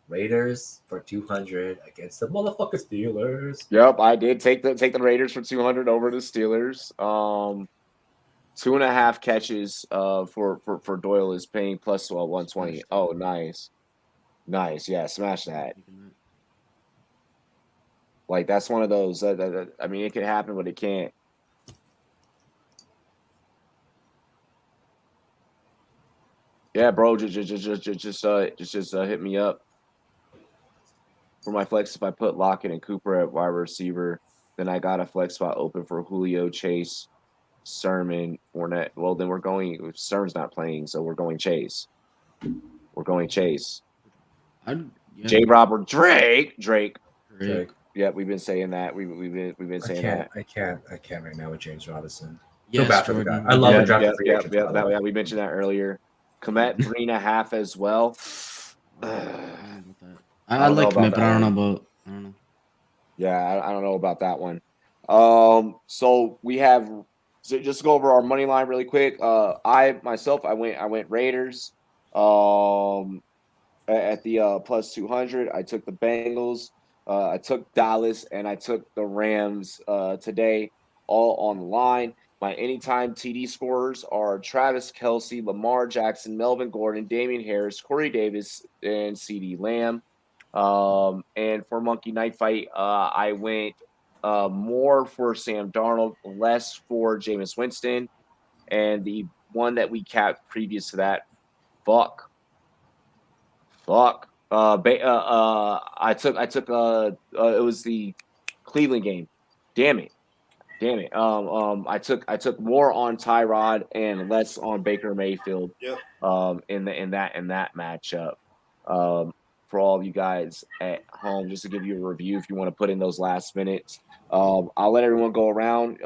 Raiders for 200 against the motherfucking Steelers. Yep, I did take the Raiders for 200 over the Steelers. 2.5 catches for Doyle is paying plus 120. Oh, nice. Yeah, smash that. Like that's one of those. I mean, it can happen, but it can't. Yeah, bro, just hit me up for my flex. If I put Lockett and Cooper at wide receiver, then I got a flex spot open for Julio, Chase, Sermon, Fournette. Well, then we're going. Sermon's not playing, so we're going Chase. J. Robert Drake. Drake. Yeah, we've been saying that. We've been saying that. I can't right now with James Robinson. Yes, Feel bad for the Jordan. guy. I love the draft. Yeah, we mentioned that earlier. Komet 3.5 as well. I like Komet, but I don't know about. I don't know. Yeah, I don't know about that one. So we have just to go over our money line really quick. I went Raiders. At the plus 200, I took the Bengals. I took Dallas, and I took the Rams today, all on the line. My anytime TD scorers are Travis Kelce, Lamar Jackson, Melvin Gordon, Damian Harris, Corey Davis, and CeeDee Lamb. And for Monkey Night Fight, I went more for Sam Darnold, less for Jameis Winston. And the one that we capped previous to that, fuck. I took it was the Cleveland game. Damn it. I took more on Tyrod and less on Baker Mayfield. Yep. In that matchup. For all of you guys at home, just to give you a review if you want to put in those last minutes. I'll let everyone go around,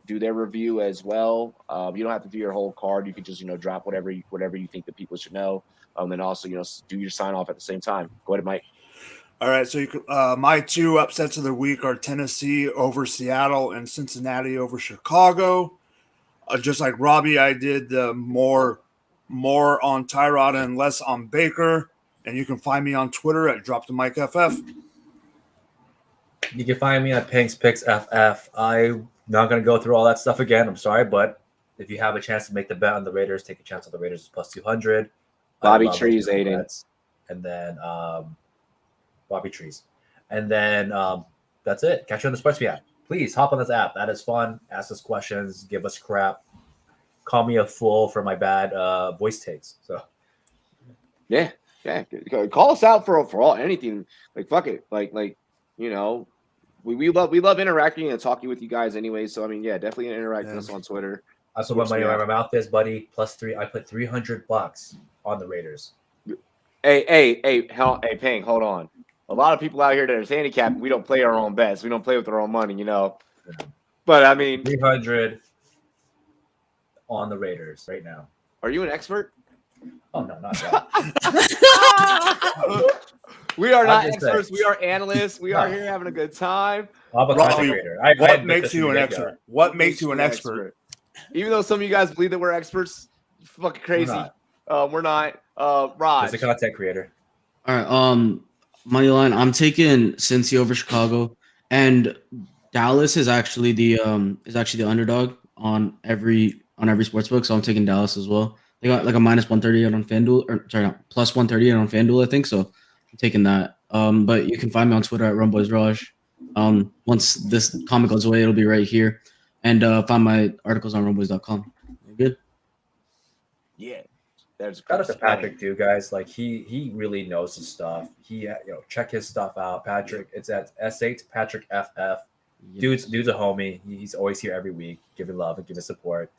do their review as well. You don't have to do your whole card. You can just, drop whatever you think that people should know. And also, do your sign off at the same time. Go ahead, Mike. All right, so my two upsets of the week are Tennessee over Seattle and Cincinnati over Chicago. Just like Robbie, I did more on Tyrod and less on Baker. And you can find me on Twitter at DropTheMicFF. You can find me at PinksPicksFF. I'm not going to go through all that stuff again. I'm sorry, but if you have a chance to make the bet on the Raiders, take a chance on the Raiders plus 200. Bobby Trees, Aiden. And then Bobby Trees. And then that's it. Catch you on the SportsMe app. Please hop on this app. That is fun. Ask us questions. Give us crap. Call me a fool for my bad voice takes. So, yeah. Call us out for all anything. Like, fuck it. Like we love interacting and talking with you guys anyway. So, I mean, yeah, definitely interact with us on Twitter. That's what my money where my mouth is, buddy. +3. I put $300 on the Raiders. Hey, Ping, hold on. A lot of people out here that are handicapped, we don't play our own bets. We don't play with our own money, But I mean, 300 on the Raiders right now. Are you an expert? Oh no, not that. We are not experts. We are analysts. We are here having a good time. I'm a content creator. What makes you an expert? What makes you an expert? Even though some of you guys believe that we're experts, fucking crazy. We're not. Raj. He's a content creator. All right. Money line. I'm taking Cincy over Chicago, and Dallas is actually the underdog on every sportsbook. So I'm taking Dallas as well. They got like a -138 on FanDuel, or sorry, no, +138 on FanDuel, I think. So I'm taking that. But you can find me on Twitter at Rumboyz Raj. Once this comment goes away, it'll be right here. And find my articles on rumboyz.com. Good. Yeah. There's Shout out to Patrick too, guys. Like he really knows his stuff. He check his stuff out. Patrick, it's at S8 Patrick FF. Dude's a homie. He's always here every week, giving love and giving support.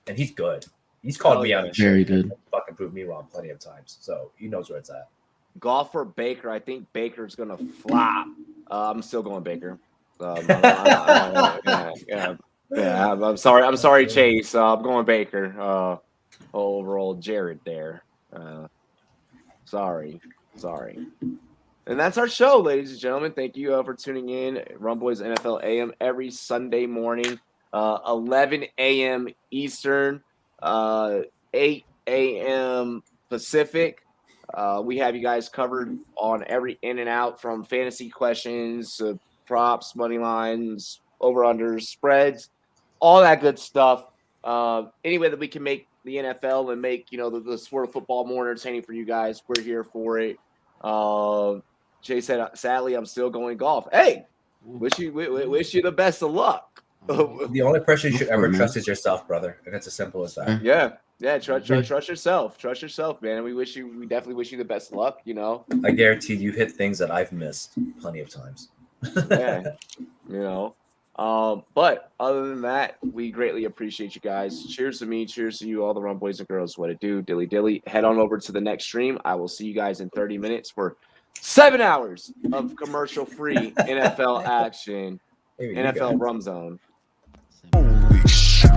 And he's good. He's called me out and very good. Fucking proved me wrong plenty of times. So he knows where it's at. Golf for Baker. I think Baker's gonna flop. I'm still going Baker. I'm sorry. I'm sorry, Chase. I'm going Baker. Over old Jared there. Sorry. And that's our show, ladies and gentlemen. Thank you for tuning in. Rumboyz NFL AM every Sunday morning, 11 a.m. Eastern, 8 a.m. Pacific. We have you guys covered on every in and out, from fantasy questions, props, money lines, over-unders, spreads, all that good stuff. Any way that we can make the NFL and make the sport of football more entertaining for you guys, we're here for it. Jay said, sadly, I'm still going golf. Hey, wish you the best of luck. The only person you should ever trust is yourself, brother, and it's as simple as that. Yeah. Trust yourself. Trust yourself, man. We definitely wish you the best of luck. I guarantee you hit things that I've missed plenty of times. Yeah. But other than that, we greatly appreciate you guys. Cheers to me. Cheers to you, all the Rumboyz and girls. What it do? Dilly dilly. Head on over to the next stream. I will see you guys in 30 minutes for 7 hours of commercial-free NFL action. NFL Rum Zone. Holy shit.